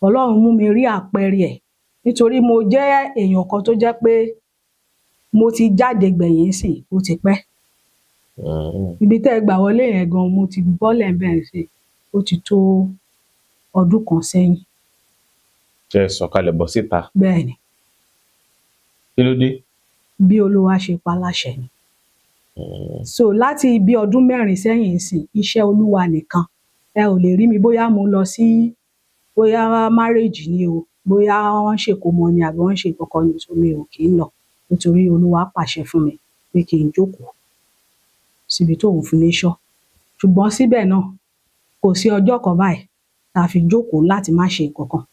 Ọlọ́run mú mi rí àpẹẹrẹ ẹ̀, nítorí mo jẹ́ èèyàn kan tó jẹ́ pé mo ti jáde gbẹ̀yìn sìn, ó ti pẹ́. Ibi tẹ́ ẹ gbà wọlé yẹn gan, mo ti bọ́lẹ̀ bẹ́ẹ̀ sí, ó ti tó ọdún kan sẹ́yìn. Ṣé ẹ sọ̀kalẹ̀ bọ́ síta? Bẹ́ẹ̀ni. Kí ló dé? Bí Olúwa ṣe pa láṣẹ ni. So láti bí ọdún 4 sẹ́yìn sìn, iṣẹ́ Olúwa nìkan. Ẹ ò lè rí mi bóyá mo lọ sí marriage ni o, bóyá wọ́n ṣèkómọ ni àbí wọ́n ṣe ìkọ̀kọ̀ ni, so mi ò kì í lọ, nítorí Olúwa pàṣẹ fún mi pé kí n jókòó síbi tóun fi mí ṣọ́. Ṣùgbọ́n síbẹ̀ náà, kò sí ọjọ́ kan báyìí tá a fi jókòó láti má ṣe nǹkan kan.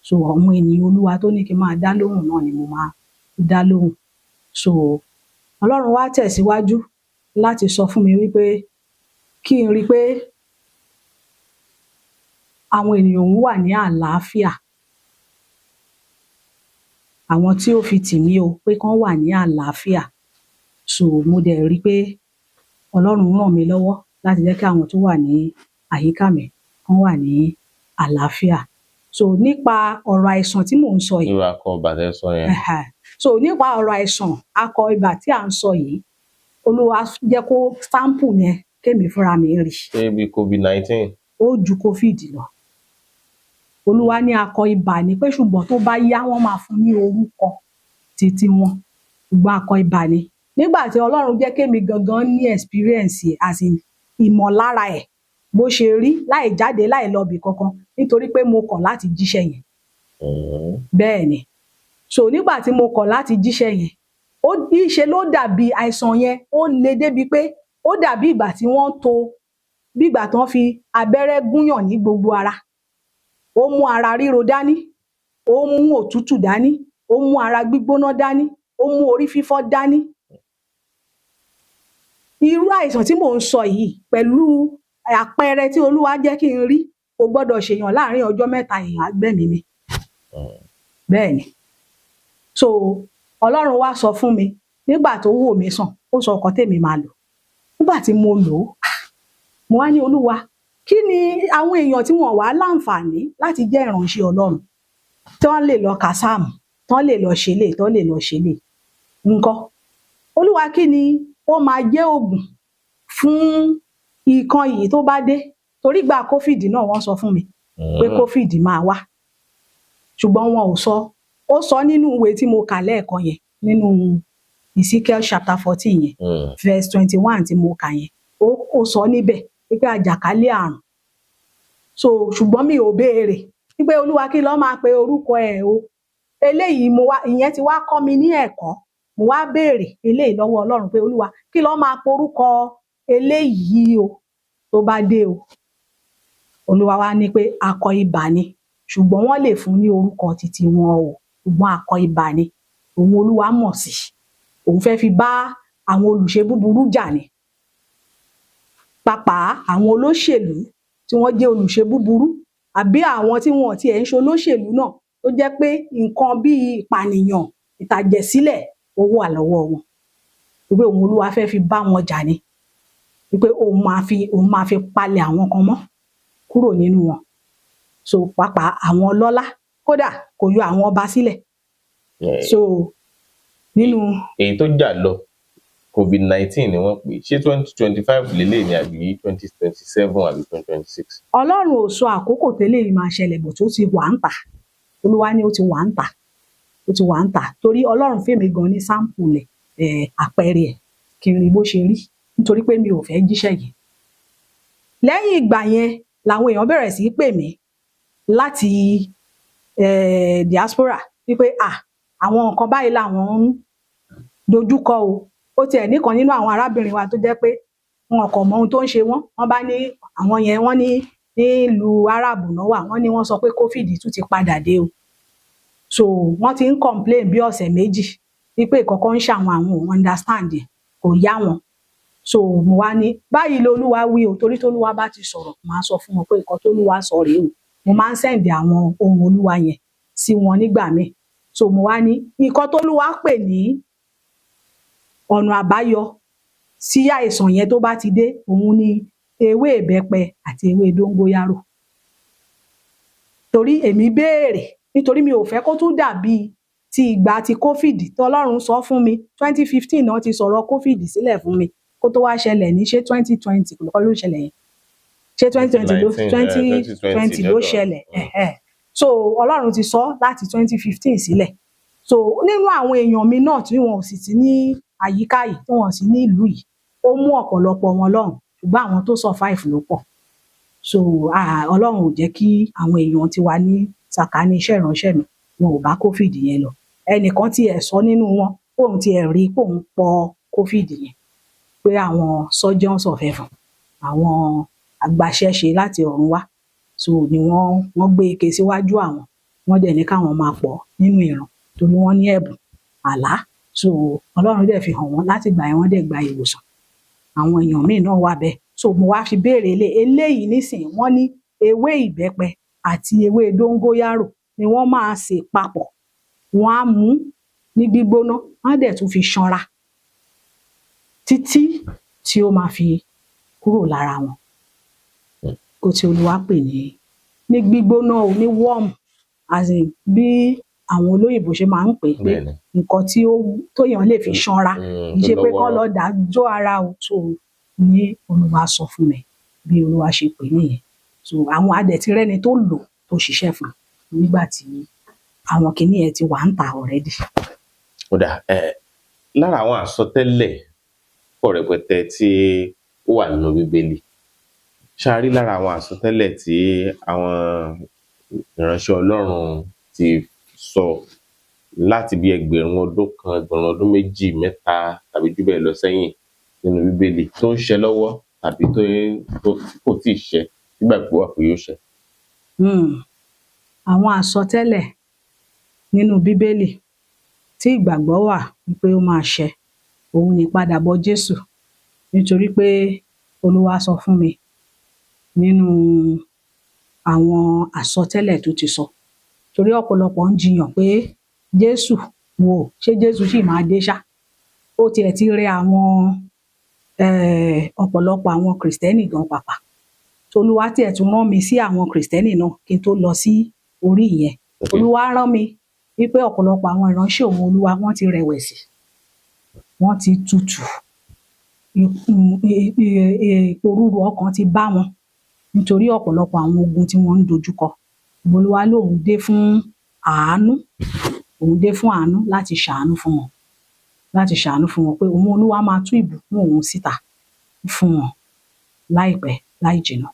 So àwọn ènìyàn Olúwa tó ní kí n máa dá lóhùn náà ni mo máa dá lóhùn. So Ọlọ́run wá tẹ̀síwájú láti sọ fún mi wípé kí n rí i pé àwọn ènìyàn òun wà ní àlàáfíà. Àwọn tí ó fi tì mí o, pé kán wà ní àlàáfíà. So mo dẹ̀ rí i pé Ọlọ́run ràn mí lọ́wọ́ láti jẹ́ kí àwọn tó wà ní àyíká mi kán wà ní àlàáfíà. So nípa ọ̀rọ̀ àìsàn tí mò ń sọ yìí. Irú akọ ibà tẹ́ sọ yẹn. So nípa ọ̀rọ̀ àìsàn akọ ibà tí à ń sọ yìí, Olúwa jẹ́ kó sample yẹn kémi fúnra mi rí. Ṣé bí COVID-19? Ó ju COVID lọ. Olúwa ní akọ ibà ni pé ṣùgbọ́n tó bá yá wọ́n máa fún ní orúkọ titi wọn. Ṣùgbọ́n akọ ibà ni. Nígbà tí Ọlọ́run jẹ́ kémi gangan ní experience as in ìmọ̀lára ẹ̀ bó ṣe rí, láì jáde láì lọ bì kankan, nítorí pé mo kọ̀ láti jíṣẹ́ yẹn. Bẹ́ẹ̀ ni. So nígbà tí mo kọ̀ láti jíṣẹ́ yẹn, ìṣe ló dàbí àìsàn yẹn, ó le débi pé ó dàbí ìgbà tí wọ́n bí ìgbà tí wọ́n fi abẹ́rẹ́ gúnyàn ní gbogbo ara. Ó mú ara ríro dání, ó mú òtútù dání, ó mú ara gbígbóná dání, ó mú orí fífọ́ dání. Irú àìsàn tí mò ń sọ yìí, pẹ̀lú àpẹẹrẹ tí Olúwa jẹ́ kí n rí, kò gbọ́dọ̀ ṣèyàn láàárín ọjọ́ 3 èèyàn á gbẹ́mìí mi. Bẹ́ẹ̀ ni. So Ọlọ́run wá sọ fún mi nígbà tó wò mí sàn, ó sọ ọkọ tèmi máa lò. Nígbà tí mo lò ó, mo wá ní Olúwa, kí ni àwọn èèyàn tí wọ́n wá láǹfààní láti jẹ́ ìránṣẹ́ Ọlọ́run, tí wọ́n lè lọ ka sáàmù, tí wọ́n lè lọ ṣe lè, tí wọ́n lè lọ ṣe lè ńkọ́? Olúwa, kí ni ó máa jẹ́ òògùn fún ìkan yìí tó bá dé? Torí ìgbà COVID náà wọ́n sọ fún mi pé COVID máa wá. ṣùgbọ́n wọn ò sọ. Ó sọ nínú ìwé tí mo kà lẹ́ẹ̀kan yẹn, nínú Ezekiel chapter 14 yẹn, verse 21 tí mo kà yẹn, ó sọ níbẹ̀ wípé àjàkálẹ̀ àrùn. So ṣùgbọ́n mi ò béèrè wípé Olúwa kí ló máa pe orúkọ ẹ̀ o. Eléyìí ìyẹn ti wá kọ́ mi ní ẹ̀kọ́. Mo wá béèrè eléyìí lọ́wọ́ Ọlọ́run pé Olúwa kí ló máa pe orúkọ eléyìí o tó bá dé o. Olúwa wá ní pé akọ ibà ni, ṣùgbọ́n wọ́n lè fún ní orúkọ titi wọn o, ṣùgbọ́n akọ ibà ni òun Olúwa mọ̀ sí. Òun fẹ́ fi bá àwọn olùṣe búburú jà ni. Pàápàá àwọn olóṣèlú tí wọ́n jẹ́ olùṣe búburú, àbí àwọn tí wọn tiẹ̀ ń ṣe olóṣèlú náà tó jẹ́ pé nǹkan bíi ìpànìyàn, ìtàjẹ̀sílẹ̀ ó wà lọ́wọ́ wọn. Wípé òun Olúwa fẹ́ fi bá wọn jà ni. Wípé òun máa fi palẹ̀ àwọn kan mọ́ kúrò nínú wọn. So pàápàá àwọn ọlọ́lá, kódà kò yọ àwọn ọba sílẹ̀. So nínú èyí tó jà lọ COVID-19 ni wọ́n pè, ṣé 2025 lélẹ̀ ni àbí 2027 àbí 2026? Ọlọ́run ò sọ àkókò tẹ́lẹ̀ yìí máa ṣẹlẹ̀, bọ̀ tó ti wà ń tà. Olúwa ní ó ti wà ń tà. Ó ti wà ń tà torí Ọlọ́run fèmí gan ní sáǹpùlẹ̀ àpẹẹrẹ ẹ̀ kí n rí bó ṣe rí, nítorí pé mi ò fẹ́ jíṣẹ́ yìí. Lẹ́yìn ìgbà yẹn làwọn èèyàn bẹ̀rẹ̀ sí í pè mí láti diaspora wípé àwọn nǹkan báyìí làwọn ń dojúkọ o. Ó tiẹ̀ nìkan nínú àwọn arábìnrin wa tó jẹ́ pé wọn kò mọ ohun tó ń ṣe wọ́n. Wọ́n bá ní àwọn yẹn, wọ́n ní nílùú Árábù náà wà, wọ́n ní wọ́n sọ pé COVID tún ti padà dé o. So wọ́n ti ń complain bí ọ̀sẹ̀ méjì wípé ìkọ̀kọ̀ ń ṣàwọn, àwọn ò understand ẹ̀, kò yá wọn. So mo wá ní báyìí l'Olúwa wí o, torí t'Olúwa bá ti sọ̀rọ̀ màá sọ fún wọn pé nǹkan t'Olúwa sọ rèé o. Mo máa ń send àwọn ohun Olúwa yẹn sí wọn nígbà míì. So mo wá ní nǹkan t'Olúwa pè ní ọ̀nà àbáyọ sí àìsàn yẹn tó bá ti dé, òun ni ewé ìbẹ́pẹ àti ewé dóngóyárò. Torí èmi béèrè, nítorí mi ò fẹ́ kó tún dàbí ti ìgbà ti COVID t'Ọlọ́run sọ fún mi. 2015 náà ti sọ̀rọ̀ COVID sílẹ̀ fún mi kó tó wá ṣẹlẹ̀ ní ṣé 2020 kọ́ ló ṣẹlẹ̀ yẹn. Ṣé 2020 ló ṣẹlẹ̀. So Ọlọ́run ti sọ láti 2015 sílẹ̀. So nínú àwọn èèyàn mi náà tí wọn ò sì sí ní àyíká yìí, tí wọn sì ní ìlú yìí, ó mú ọ̀pọ̀lọpọ̀ wọn lọ́rùn, ṣùgbọ́n àwọn tó survive ló pọ̀. So Ọlọ́run ò jẹ́ kí àwọn èèyàn ti wà ní sàkání iṣẹ́ ìránṣẹ́ mi, wọn ò bá COVID yẹn lọ. Ẹnìkan tí ẹ̀ sọ nínú wọn póun ti ẹ̀ rí póun pọ̀ COVID yẹn, pé àwọn surgeons of heaven, àwọn agbaṣẹ́ṣe láti ọ̀run wá, so ni wọ́n gbé ike síwájú àwọn, wọ́n dẹ̀ ní káwọn máa pọ̀ nínú ìran torí wọ́n ní ẹ̀bùn àlá. So Ọlọ́run dẹ̀ fi hàn wọ́n, láti gbà yẹn wọ́n dẹ̀ gba ìwòsàn. Àwọn èèyàn míì náà wà bẹ́ẹ̀. So mo wá fi béèrè eléyìí nísìnyí, wọ́n ní ewé ìbẹ́pẹ àti ewé dóngóyárò ni wọ́n máa sè papọ̀. Wọ́n á mú ní gbígbóná, wọ́n á dẹ̀ tún fi ṣanra títí tí ó máa fi kúrò lára wọn. Kó tí Olúwa pè ní gbígbóná o, ní warm, as in bí àwọn olóyìnbó ṣe máa ń pè pé nǹkan tí tóyàn lè fi ṣanra, kì í ṣe pé kọ́ lọ dájọ́ ara o. So ní Olúwa sọ fún mi bí Olúwa ṣe pè nìyẹn. So àwọn adẹ̀tí rẹ́ni tó lò tó ṣiṣẹ́ fún nígbà tí àwọn kìíní ẹ̀ ti wà ń ta already. Kódà lára àwọn àsọtẹ́lẹ̀ pọ̀ rẹpẹtẹ tí ó wà nínú Bíbélì, ṣáà rí lára àwọn àsọtẹ́lẹ̀ tí àwọn ìránṣẹ́ Ọlọ́run ti sọ láti bí ẹgbẹ̀rún ọdún kan, ẹgbẹ̀rún ọdún méjì, mẹ́ta tàbí jù bẹ́ẹ̀ lọ sẹ́yìn nínú Bíbélì tó ń ṣẹ lọ́wọ́ tàbí tó kò tíì ṣẹ nígbà pé wà pé yóò ṣẹ? Àwọn àsọtẹ́lẹ̀ nínú Bíbélì tí ìgbàgbọ́ wà wípé ó máa ṣẹ, òun ni ìpadàbọ̀ Jésù. Nítorí pé Olúwa sọ fún mi nínú àwọn àsọtẹ́lẹ̀ tó ti sọ. Torí ọ̀pọ̀lọpọ̀ ń jiyàn pé Jésù wò, ṣé Jésù sì máa dé ṣá? Ó tiẹ̀ ti rẹ àwọn ọ̀pọ̀lọpọ̀ àwọn Kìrìsìtẹ́nì gan pàpà. Olúwa tiẹ̀ tún rán mi sí àwọn Kìrìsìtẹ́nì náà kí n tó lọ sí orí ìyẹn. Olúwa rán mi wípé ọ̀pọ̀lọpọ̀ àwọn ìránṣẹ́ òun Olúwa wọ́n ti rẹ̀wẹ̀sì, wọ́n ti tutù, ìpòrúru ọkàn ti bá wọn nítorí ọ̀pọ̀lọpọ̀ àwọn ogun tí wọ́n ń dojúkọ. Olúwa lóun dé fún àánú, òun dé fún àánú láti ṣàánú fún wọn, pé òun Olúwa máa tú ìbùkún òun síta fún wọn láìpẹ́ láì jìnnà.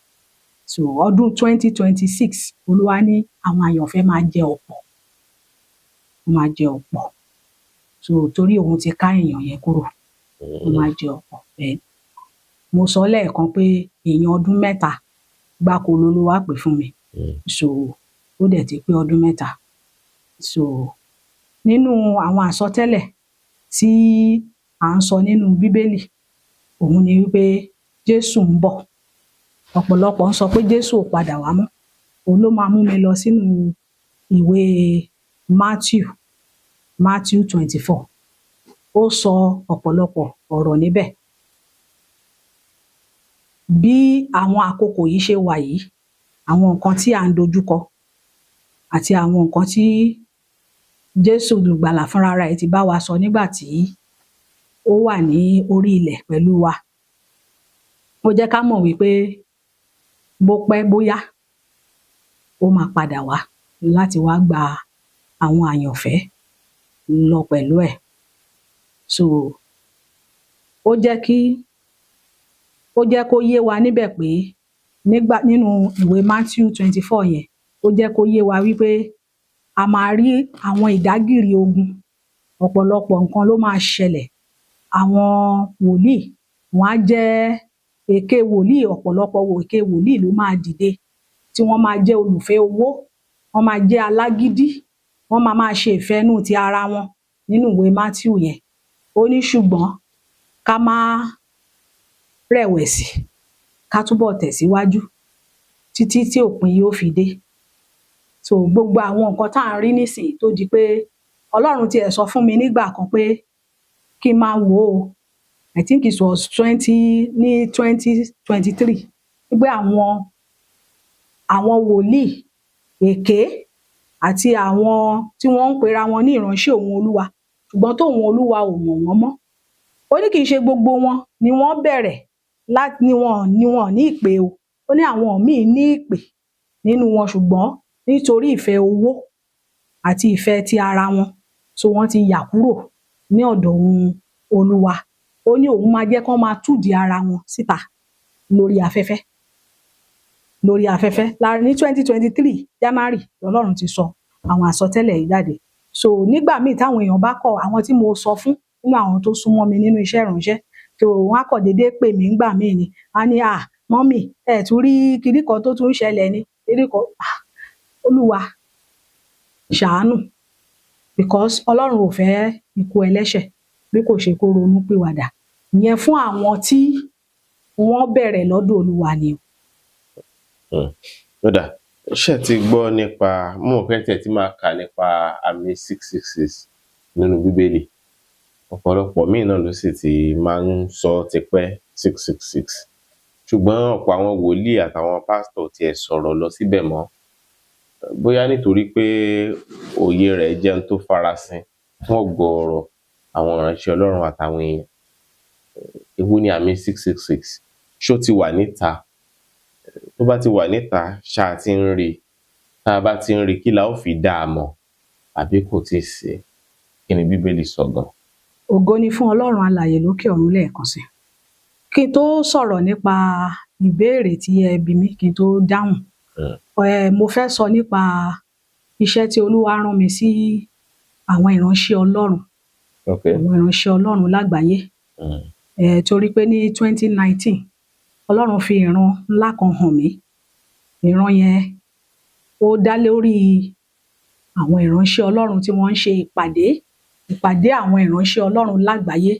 So ọdún 2026 Olúwa ní àwọn àyànfẹ́ máa jẹ ọ̀pọ̀, wọ́n máa jẹ ọ̀pọ̀. So torí òun ti ká èèyàn yẹn kúrò, wọ́n máa jẹ ọ̀pọ̀. Bẹ́ẹ̀ mo sọ lẹ́ẹ̀kan pé èèyàn ọdún 3 gbáko lolúwa pè fún mi. So ó dẹ̀ ti pé ọdún 3. So nínú àwọn àsọtẹ́lẹ̀ tí à ń sọ nínú Bíbélì, òun ni wípé Jésù ń bọ̀. Ọ̀pọ̀lọpọ̀ ń sọ pé Jésù ò padà wá mọ́. Òun ló máa mú mi lọ sínú ìwé Matthew 24. Ó sọ ọ̀pọ̀lọpọ̀ ọ̀rọ̀ níbẹ̀. Bí àwọn àkókò yìí ṣe wà yìí, àwọn nǹkan tí à ń dojúkọ àti àwọn nǹkan tí Jésù olùgbàlà fúnra rẹ̀ ti bá wa sọ nígbà tí ó wà ní orí ilẹ̀ pẹ̀lú wa. Ó jẹ́ ká mọ̀ wípé bó pẹ́ bóyá ó máa padà wá láti wá gba àwọn àyànfẹ́ lọ pẹ̀lú ẹ̀. So ó jẹ́ kó yé wa níbẹ̀ pé nínú ìwé Matthew 24 yẹn, ó jẹ́ kó yé wa wípé a máa rí àwọn ìdágìrì ogun, ọ̀pọ̀lọpọ̀ nǹkan ló máa ṣẹlẹ̀. Àwọn wòlíì wọ́n á jẹ́ èké wòlíì, ọ̀pọ̀lọpọ̀ èké wòlíì ló máa dìde tí wọ́n máa jẹ́ olùfẹ́ owó, wọ́n máa jẹ́ alágídí, wọ́n máa ṣe ìfẹ́nú ti ara wọn nínú ìwé Matthew yẹn. Ó ní ṣùgbọ́n ká má rẹ̀wẹ̀sì, ká túbọ̀ tẹ̀síwájú títí tí òpin yóò fi dé. So gbogbo àwọn nǹkan tá à ń rí nísìnyí tó di pé Ọlọ́run tiẹ̀ sọ fún mi nígbà kan pé kí n máa wò ó, I think it was 2023, wípé àwọn wòlíì èké àti àwọn tí wọ́n ń pera wọn ní ìránṣẹ́ òun Olúwa, ṣùgbọ́n tóun Olúwa ò mọ̀ wọ́n mọ́. Ó ní kì í ṣe gbogbo wọn ni wọ́n bẹ̀rẹ̀ ni wọ́n ní ìpè o. Ó ní àwọn míì ní ìpè nínú wọn, ṣùgbọ́n nítorí ìfẹ́ owó àti ìfẹ́ ti ara wọn, so wọ́n ti yà kúrò ní ọ̀dọ̀ òun Olúwa. Ó ní òun máa jẹ́ kán máa túdìí ara wọn síta lórí afẹ́fẹ́. Ní 2023 January Ọlọ́run ti sọ àwọn àsọtẹ́lẹ̀ yìí jáde. So nígbà míì táwọn èèyàn bá kọ̀, àwọn tí mo sọ fún nínú àwọn tó súnmọ́ mi nínú iṣẹ́ ìránṣẹ́, tó wọ́n á kọ̀ déédéé pè mí ńgbà míì ni, a ní mọ́mì ẹ̀ tún rí kinní kan tó tún ṣẹlẹ̀ ni, kinní kan. Olúwa ṣàánú, because Ọlọ́run ò fẹ́ ikú ẹlẹ́ṣẹ̀ bí kò ṣe kó ronú pìwàdà. Ìyẹn fún àwọn tí wọ́n bẹ̀rẹ̀ lọ́dọ̀ Olúwa ni. Lọ́dà, ṣé ti gbọ́ nípa, mo mọ̀ pé tẹ̀ tí máa kà nípa àmì 666 nínú Bíbélì. Ọ̀pọ̀lọpọ̀ míì náà ló sì ti máa ń sọ tipẹ́ 666. Ṣùgbọ́n ọ̀pọ̀ àwọn wòlíì àtàwọn pásítọ̀ tiẹ̀ sọ̀rọ̀ lọ síbẹ̀ mọ́. Bóyá nítorí pé òye rẹ̀ jẹ́ ohun tó farasin fún ọ̀gọ̀ọ̀rọ̀ àwọn ìránṣẹ́ Ọlọ́run àtàwọn èèyàn. Èwo ni àmì 666? Ṣó ti wà níta? Tó bá ti wà níta, ṣáà ti ń rí? Tá a bá ti ń rí, kí la ó fi dá a mọ̀? Àbí kò tíì sí? Kí ni Bíbélì sọ gan? Ògo ni fún Ọlọ́run alààyè lókè ọ̀run lẹ́ẹ̀kan sí. Kí n tó sọ̀rọ̀ nípa ìbéèrè tí ẹ bi mí, kí n tó dáhùn, mo fẹ́ sọ nípa iṣẹ́ tí Olúwa rán mi sí àwọn ìránṣẹ́ Ọlọ́run, àwọn ìránṣẹ́ Ọlọ́run lágbàáyé. Torí pé ní 2019 Ọlọ́run fi ìran ńlá kan hàn mí. Ìran yẹn ó dá lórí àwọn ìránṣẹ́ Ọlọ́run tí wọ́n ń ṣe ìpàdé àwọn ìránṣẹ́ Ọlọ́run lágbàáyé,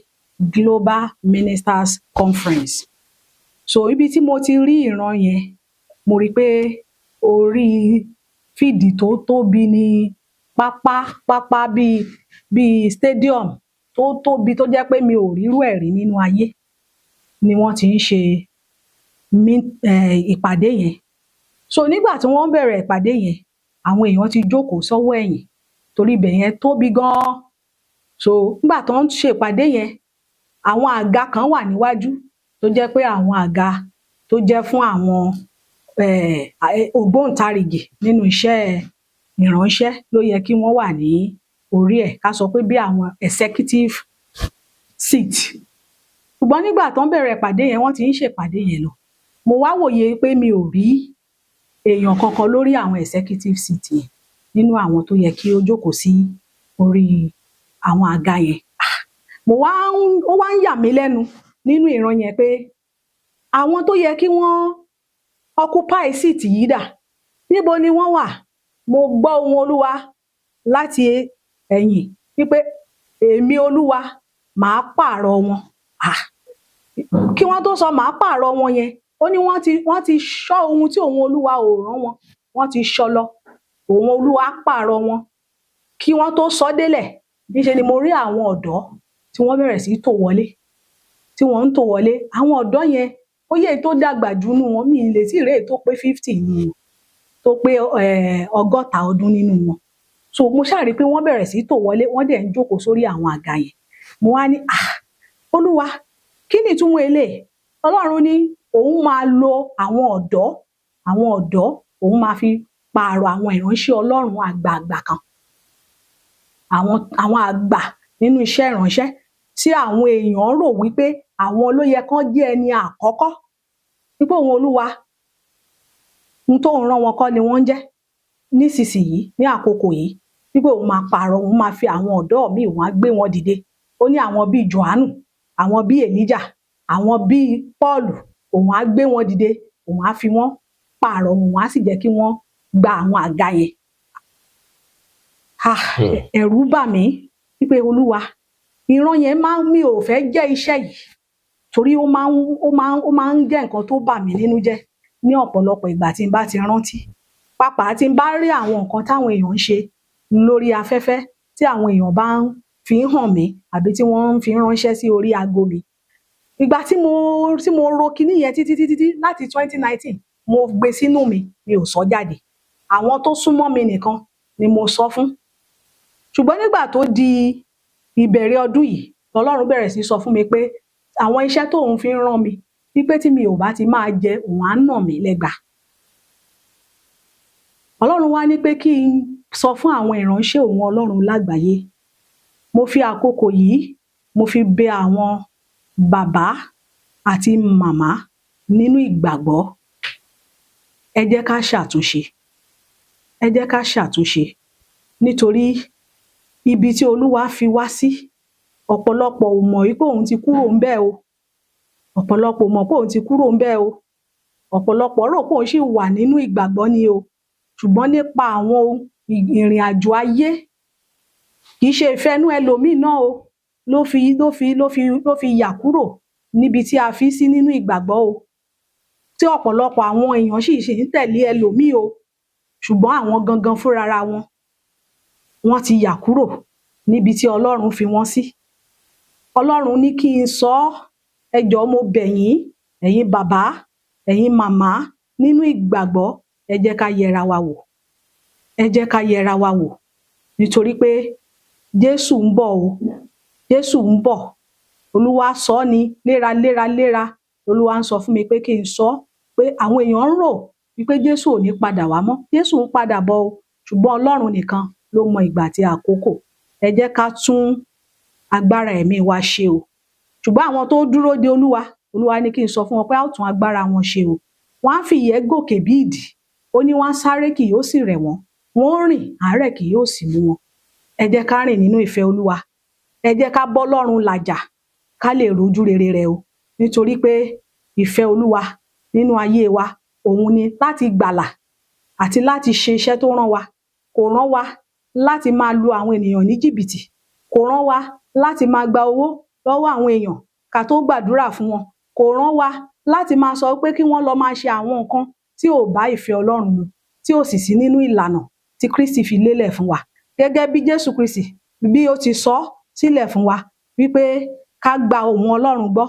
Global Ministers Conference. So ibi tí mo ti rí ìran yẹn, mo rí pé orí fídì tó tóbi ní pápá bíi stadium tó tóbi, tó jẹ́ pé mi ò rírú ẹ̀ rí nínú ayé, ni wọ́n ti ń ṣe ìpàdé yẹn. So nígbà tí wọ́n bẹ̀rẹ̀ ìpàdé yẹn, àwọn èèyàn ti jókòó sọ́wọ́ ẹ̀yìn torí ibẹ̀ yẹn tóbi gan-an. So nígbà tó ń ṣe ìpàdé yẹn, àwọn àga kan wà níwájú tó jẹ́ pé àwọn àga tó jẹ́ fún àwọn ògbóǹtarìgì nínú ìránṣẹ́ ló yẹ kí wọ́n wà ní orí ẹ̀, ká sọ pé bí àwọn executive seat. Ṣùgbọ́n nígbà tó ń bẹ̀rẹ̀ ìpàdé yẹn, wọ́n ti ń ṣèpàdé yẹn lọ, mo wá wòye pé mi ò rí èèyàn kankan lórí àwọn executive seat yẹn nínú àwọn tó yẹ kí ó jókòó sí orí àwọn àga yẹn. Ó wá ń yà mí lẹ́nu nínú ìran yẹn pé àwọn tó yẹ kí wọ́n occupy seat yìí dà, níbo ni wọ́n wà? Mo gbọ́ ohùn Olúwa láti ẹ̀yìn wípé èmi Olúwa màá pààrọ̀ wọn. Kí wọ́n tó sọ màá pààrọ̀ wọn yẹn, ó ní wọ́n ti ṣọ́ ohun tí òun Olúwa ò rán wọn, wọ́n ti ṣọ́ lọ, òun Olúwa pààrọ̀ wọn. Kí wọ́n tó sọ délẹ̀, níṣe ni mo rí àwọn ọ̀dọ́ tí wọ́n bẹ̀rẹ̀ sí tò wọlé, tí wọ́n ń tò wọlé. Àwọn ọ̀dọ́ yẹn, ó yẹ tó dàgbà jù nínú wọn, mi ì lè tí ì rí èyí tó pé 50 nínú wọn, tó pé 100 ọdún nínú wọn. So mo ṣáà rí pé wọ́n bẹ̀rẹ̀ sí tò wọlé, wọ́n dẹ̀ ń jókòó sórí àwọn àga yẹn. Mo wá ní Olúwa, kí ni ìtumọ̀ eléyìí? Ọlọ́run ní òun máa lo àwọn ọ̀dọ́ òun máa fi pààrọ̀ àwọn ìránṣẹ́ Ọlọ́run àgbààgbà kan, àwọn àgbà nínú iṣẹ́ ìránṣẹ́ tí àwọn èèyàn rò wípé àwọn ló yẹ kán jẹ́ ẹni àkọ́kọ́, wípé òun Olúwa n tó ń rán wọn kọ́ ni wọ́n ń jẹ́ nísinsìnyí, ní àkókò yìí, wípé òun máa pààrọ̀, òun máa fi àwọn ọ̀dọ́ míì, òun á gbé wọn dìde. Ó ní àwọn bíi Jòhánù, àwọn bíi Èlíjà, àwọn bíi Pọ́ọ̀lù, òun á gbé wọn dìde, òun á fi wọ́n pààrọ̀, òun á sì jẹ́ kí wọ́n gba àwọn àga yẹn. Ẹ̀rù bà mí wípé Olúwa, ìran yẹn mi ò fẹ́ jẹ́ iṣẹ́ yìí, torí ó máa ń jẹ́ nǹkan tó bà mí nínú jẹ́ ní ọ̀pọ̀lọpọ̀ ìgbà tí n bá ti rántí. Pàápàá tí n bá rí àwọn nǹkan táwọn èèyàn ń ṣe lórí afẹ́fẹ́, tí àwọn èèyàn bá ń fi hàn mí àbí tí wọ́n ń fi ránṣẹ́ sí orí aago mi. Ìgbà tí mo ro kinní yẹn títí láti 2019, mo gbé sínú mi ò sọ jáde. Àwọn tó súnmọ́ mi nìkan ni mo sọ fún. Ṣùgbọ́n nígbà tó di ìbẹ̀rẹ̀ ọdún yìí, Ọlọ́run bẹ̀rẹ̀ sí sọ fún mi pé àwọn iṣẹ́ tóun fi ń rán mi, wípé tí mi ò bá ti máa jẹ, òun á nà mí lẹ́gba. Ọlọ́run wá ní pé kí n sọ fún àwọn ìránṣẹ́ òun Ọlọ́run lágbàáyé. Mo fi àkókò yìí, mo fi bẹ àwọn bàbá àti màmá nínú ìgbàgbọ́. Ẹ jẹ́ ká ṣàtúnṣe. Ẹ jẹ́ ká ṣàtúnṣe. Nítorí ibi tí Olúwa fi wá sí, ọ̀pọ̀lọpọ̀ ò mọ̀ wípé òun ti kúrò ńbẹ̀ o. Ọ̀pọ̀lọpọ̀ ò mọ̀ pé òun ti kúrò ńbẹ̀ o. Ọ̀pọ̀lọpọ̀ rò pé òun ṣì wà nínú ìgbàgbọ́ ni o. Ṣùgbọ́n nípa àwọn ìrìn àjò ayé, kì í ṣe ìfẹ́ inú ẹlòmíì náà o, ló fi yà kúrò níbi tí a fi sí nínú ìgbàgbọ́ o. Tí ọ̀pọ̀lọpọ̀ àwọn èèyàn sì ń tẹ̀lé ẹlòmíì o, ṣùgbọ́n àwọn gangan fúnrara wọn, wọ́n ti yà kúrò níbi tí Ọlọ́run fi wọ́n sí. Ọlọ́run ní kí n sọ, ẹ jọ̀ọ́ mo bẹ̀ yín, ẹ̀yin bàbá, ẹ̀yin màmá nínú ìgbàgbọ́, ẹ jẹ́ ká yẹra wa wò. Ẹ jẹ́ ká yẹra wa wò. Nítorí pé Jésù ń bọ̀ o. Jésù ń bọ̀. Olúwa sọ ni léra. Olúwa ń sọ fún mi pé kí n sọ pé àwọn èèyàn ń rò wípé Jésù ò ní padà wá mọ́. Jésù ń padà bọ̀ o. Ṣùgbọ́n Ọlọ́run nìkan ló mọ ìgbà àti àkókò. Ẹ jẹ́ ká tún agbára ẹ̀mí wa ṣe o. Ṣùgbọ́n àwọn tó dúró de Olúwa, Olúwa ní kí n sọ fún wọn pé a ó tún agbára wọn ṣe o. Wọ́n á fi ìyẹ́ gòkè bí idì. Ó ní wọ́n á sáré kì yóò sì rẹ̀ wọ́n. Wọ́n ó rìn, àárẹ̀ kì yóò sì mú wọn. Ẹ jẹ́ ká rìn nínú ìfẹ́ Olúwa. Ẹ jẹ́ ká bọ́ Ọlọ́run làjà, ká lè rojú rere rẹ̀ o. Nítorí pé ìfẹ́ Olúwa nínú ayé wa, òun ni láti gbàlà àti láti ṣe iṣẹ́ tó rán wa. Kò rán wa láti máa lu àwọn ènìyàn ní jìbìtì. Kò rán wa láti máa gba owó lọ́wọ́ àwọn èèyàn ká tó gbàdúrà fún wọn. Kò rán wa láti máa sọ pé kí wọ́n lọ máa ṣe àwọn nǹkan tí ò bá ìfẹ́ Ọlọ́run mu, tí ò sì sí nínú ìlànà tí Kristi fi lélẹ̀ fún wa. Gẹ́gẹ́ bí Jésù Kristi bí ó ti sọ sílẹ̀ fún wa wípé ká gba ohùn Ọlọ́run gbọ́,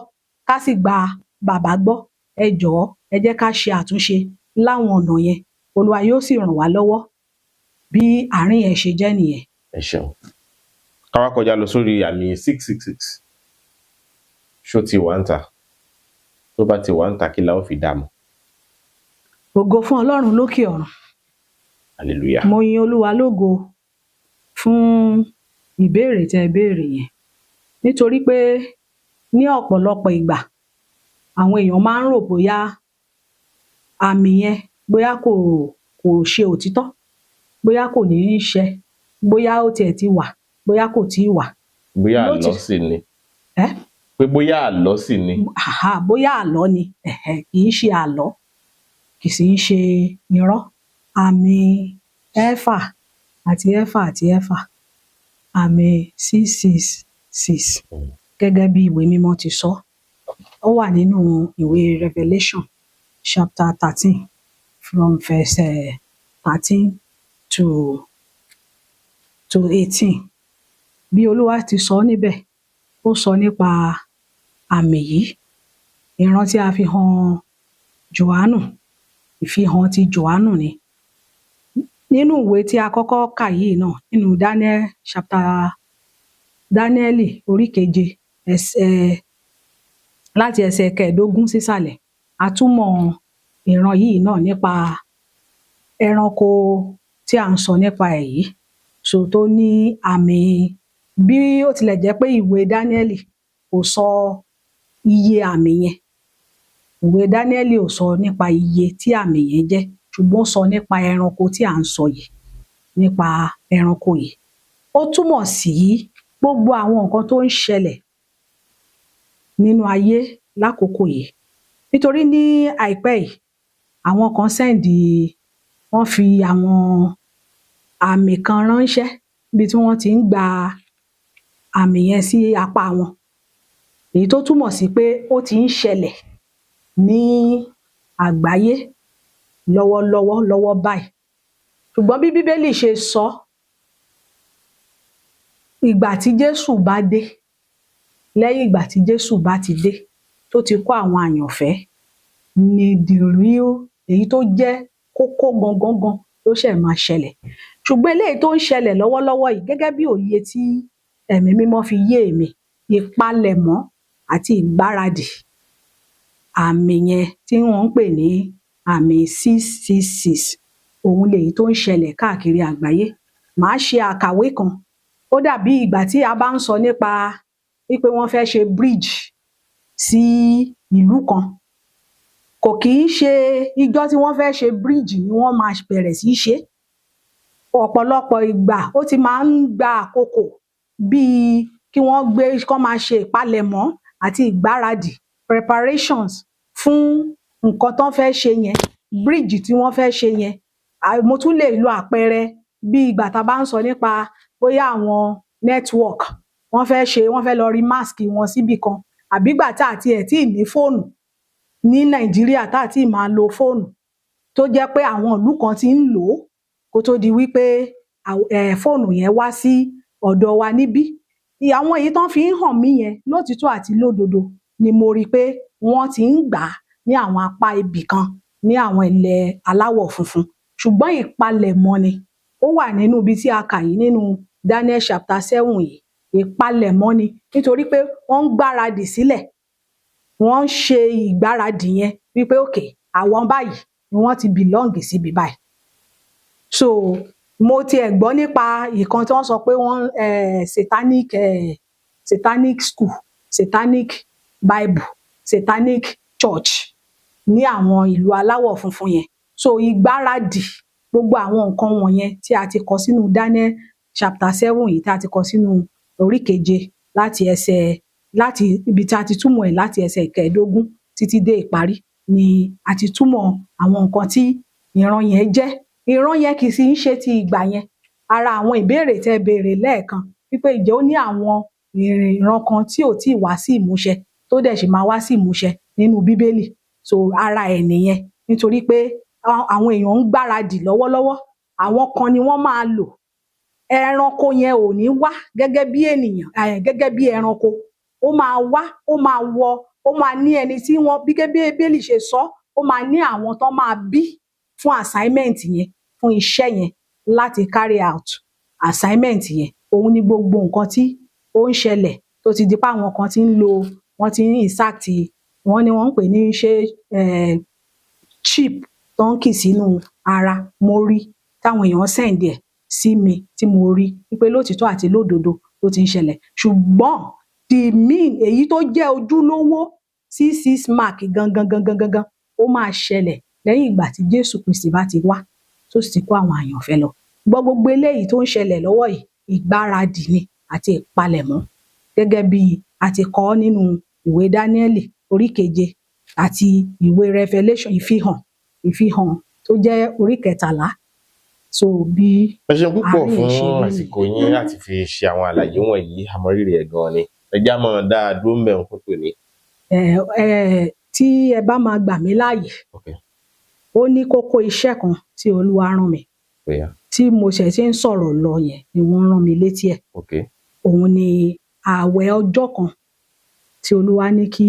ká sì gba bàbá gbọ́. Ẹ jọ̀ọ́, ẹ jẹ́ ká ṣe àtúnṣe láwọn ọ̀nà yẹn. Olúwa yóò sì ràn wá lọ́wọ́. Bí àárín yẹn ṣe jẹ́ nìyẹn. Ẹ ṣeun. Ká wá kọjá lọ sórí àmì 666. Ṣó ti wà ń tà? Tó bá ti wà ń tà, kí la ó fi dá mọ̀? Ògo fún Ọlọ́run lókè ọ̀run. hallelujah. Mo yin Olúwa lógo fún ìbéèrè tẹ́ ẹ béèrè yẹn, nítorí pé ní ọ̀pọ̀lọpọ̀ ìgbà àwọn èèyàn máa ń rò bóyá àmì yẹn bóyá kò ṣe òtítọ́, bóyá kò ní í ṣẹ, bóyá ó tiẹ̀ ti wà, bóyá kò tíì wà. Bóyá àlọ́ sì ni. Pé bóyá àlọ́ sì ni. Bóyá àlọ́ ni, kì í ṣe àlọ́, kì í ṣe irọ́. Àmì ẹẹ́fà àti ẹẹ́fà àti ẹẹ́fà, àmì 666 gẹ́gẹ́ bí ìwé mímọ́ ti sọ. Ó wà nínú ìwé Revelation chapter 13 from verse 13 to 18. Bí Olúwa ti sọ níbẹ̀, ó sọ nípa àmì yìí. Ìran tí a fi hàn Jòhánù, ìfihàn ti Jòhánù ni. Nínú ìwé tí a kọ́kọ́ kà yìí náà, nínú Dáníẹ́lì orí 7 láti ẹsẹ̀ 15 sísàlẹ̀, a túmọ̀ ìran yìí náà nípa ẹranko tí a ń sọ nípa ẹ̀ yìí. So tó ní àmì, bí ó tilẹ̀ jẹ́ pé ìwé Dáníẹ́lì kò sọ iye àmì yẹn. Ìwé Dáníẹ́lì ò sọ nípa iye tí àmì yẹn jẹ́, ṣùgbọ́n ó sọ nípa ẹranko tí à ń sọ yìí, nípa ẹranko yìí. Ó túmọ̀ sí gbogbo àwọn nǹkan tó ń ṣẹlẹ̀ nínú ayé lákòókò yìí. Nítorí ní àìpẹ́ yìí, àwọn kan wọ́n fi àwọn àmì kan ránṣẹ́ bí tí wọ́n ti ń gba àmì yẹn sí apá wọn. Èyí tó túmọ̀ sí pé ó ti ń ṣẹlẹ̀ ní àgbáyé lọ́wọ́ báyìí. Ṣùgbọ́n bí Bíbélì ṣe sọ, ìgbà tí Jésù bá dé, lẹ́yìn ìgbà tí Jésù bá ti dé, tó ti kó àwọn àyànfẹ́, ni the real, èyí tó jẹ́ kókó gangan ló ṣẹ̀ máa ṣẹlẹ̀. Ṣùgbọ́n eléyìí tó ń ṣẹlẹ̀ lọ́wọ́lọ́wọ́ yìí, gẹ́gẹ́ bí òye tí Ẹ̀mí Mímọ́ fi yé èmi, ìpalẹ̀mọ́ àti ìgbáradì àmì yẹn tí wọ́n ń pè ní àmì 666, òun lèyí tó ń ṣẹlẹ̀ káàkiri àgbáyé. Màá ṣe àkàwé kan. Ó dàbí ìgbà tí a bá ń sọ nípa wípé wọ́n fẹ́ ṣe bridge sí ìlú kan. Kò kì í ṣe ijọ́ tí wọ́n fẹ́ ṣe bridge ni wọ́n máa bẹ̀rẹ̀ sí í ṣe. Ọ̀pọ̀lọpọ̀ ìgbà ó ti máa ń gba àkókò, bíi kí wọ́n máa ṣe ìpalẹ̀mọ́ àti ìgbáradì, preparations fún nǹkan tán fẹ́ ṣe yẹn, bridge tí wọ́n fẹ́ ṣe yẹn. Mo tún lè lo àpẹẹrẹ bí ìgbà tá a bá ń sọ nípa bóyá àwọn network wọ́n fẹ́ lọ rí mask wọn síbì kan, àbí ìgbà tá àti ẹ̀ tí ì ní fóònù ní Nàìjíríà, tá àti máa lo fóònù, tó jẹ́ pé àwọn ìlú kan ti ń lò ó kó tó di wípé fóònù yẹn wá sí ọ̀dọ̀ wa níbí. Àwọn èyí tán fi ń hàn mí yẹn, lótìítọ́ àti lódodo ni mo rí pé wọ́n ti ń gbà á ní àwọn apá ibì kan ní àwọn ilẹ̀ aláwọ̀ funfun. Ṣùgbọ́n ìpalẹ̀mọ́ ni ó wà nínú ibi tí a kà yìí nínú Daniel chapter 7 yìí. Ìpalẹ̀mọ́ ni, nítorí pé wọ́n ń gbáradì sílẹ̀. Wọ́n ń ṣe ìgbáradì yẹn wípé okay, àwọn báyìí ni wọ́n ti belong síbi báyìí. So mo tiẹ̀ gbọ́ nípa ìkan tí wọ́n sọ pé wọ́n satanic school, satanic bible, satanic church ní àwọn ìlú aláwọ̀ funfun yẹn. So ìgbáradì, gbogbo àwọn nǹkan wọ̀nyẹn tí a ti kọ sínú Daniel chapter 7 yìí, tí a ti kọ sínú orí 7 láti ibi tí a ti túmọ̀ ẹ̀ láti ẹsẹ̀ 15 títí dé ìparí, ni a ti túmọ̀ àwọn nǹkan tí ìran yẹn jẹ́. Ìran yẹn kì í ṣe ti ìgbà yẹn. Ara àwọn ìbéèrè tẹ́ béèrè lẹ́ẹ̀kan wípé ìjẹ́ ó ní àwọn ìran kan tí ò tíì wá sí ìmúṣẹ, tó dẹ̀ sì máa wá sí ìmúṣẹ nínú Bíbélì. So ara ẹ̀ nìyẹn, nítorí pé àwọn èèyàn ń gbáradì lọ́wọ́lọ́wọ́. Àwọn kan ni wọ́n máa lò. Ẹranko yẹn ò ní wá gẹ́gẹ́ bí ènìyàn, gẹ́gẹ́ bí ẹranko. Ó máa wá, ó máa wọ, ó máa ní ẹni tí wọ́n, bí Bíbélì ṣe sọ, ó máa ní àwọn tó máa bí fún assignment yẹn, fún iṣẹ́ yẹn, láti carry out assignment yẹn. Òun ni gbogbo nǹkan tí ó ń ṣẹlẹ̀ tó ti di pé àwọn kan ti ń lo, wọ́n ti ń insert, wọ́n ní wọ́n ń pè ní chip tó ń kì sínú ara. Mo rí táwọn èèyàn send ẹ̀ sí mi tí mo rí wípé lótìítọ́ àti lódodo ló ti ń ṣẹlẹ̀, ṣùgbọ́n the mean èyí tó jẹ́ ojúlówó 666 mark gangan ó máa ṣẹlẹ̀ lẹ́yìn ìgbà tí Jésù Kristi bá ti wá tó sì ti kó àwọn àyànfẹ́ lọ. Gbogbo eléyìí tó ń ṣẹlẹ̀ lọ́wọ́ yìí ìgbáradì ni àti ìpalẹ̀mọ́, gẹ́gẹ́ bí a ti kọ ọ́ nínú ìwé Dáníẹ́lì orí 7 àti ìwé Revelation ìfihàn tó jẹ́ orí 13. So bí ẹ ṣeun púpọ̀ àárín fún ìṣe àsìkò yín láti fi ṣe àwọn àlàyé wọ̀nyí, àmọrírì ẹ̀ gan ni. Ẹ já mọ́ dá a dúró ń bẹ̀ ń fún tòní. tí ẹ bá máa gbà mí láàyè, Okay. ó ní kókó iṣẹ́ kan tí Olúwa rán mi Yeah. tí mo ṣẹ̀ ti ń sọ̀rọ̀ lọ yẹn ni wọ́n rán mi létí ẹ̀. Okay. Òun ni ààwẹ̀ ọjọ́ kan tí Olúwa ní kí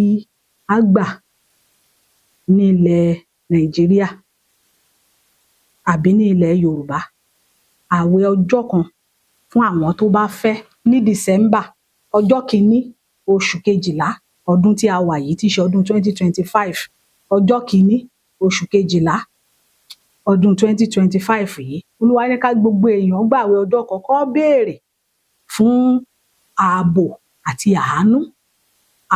a gbà ní ilẹ̀ Nàìjíríà àbí ní ilẹ̀ Yorùbá. Ààwẹ̀ ọjọ́ kan fún àwọn tó bá fẹ́ ní December ọjọ́ 1 oṣù 12 ọdún tí a wà yìí tí í ṣe ọdún 2025, ọjọ́ 1 oṣù 12 ọdún 2025 yìí. Olúwa ní ká gbogbo èèyàn gbààwẹ̀ ọjọ́ kan kó béèrè fún ààbò àti àánú,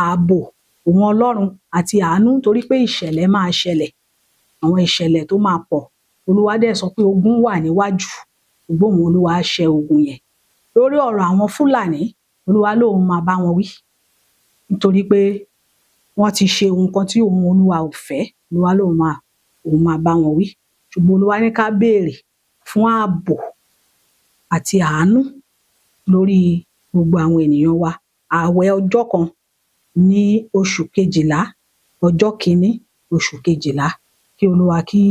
ààbò òun Ọlọ́run àti àánú, torí pé ìṣẹ̀lẹ̀ máa ṣẹlẹ̀, àwọn ìṣẹ̀lẹ̀ tó máa pọ̀. Olúwa dẹ̀ sọ pé ogun wà níwájú, ṣùgbọ́n òun Olúwa á ṣẹ́ ogun yẹn. Lórí ọ̀rọ̀ àwọn Fúlàní, Olúwa lóun máa bá wọn wí, nítorí pé wọ́n ti ṣe ohun kan tí òun Olúwa ò fẹ́. Olúwa lóun máa bá wọn wí, ṣùgbọ́n Olúwa ní ká béèrè fún ààbò àti àánú lórí gbogbo àwọn ènìyàn wa. Ààwẹ̀ ọjọ́ kan ní oṣù 12 ọjọ́ 1 oṣù 12, kí Olúwa kí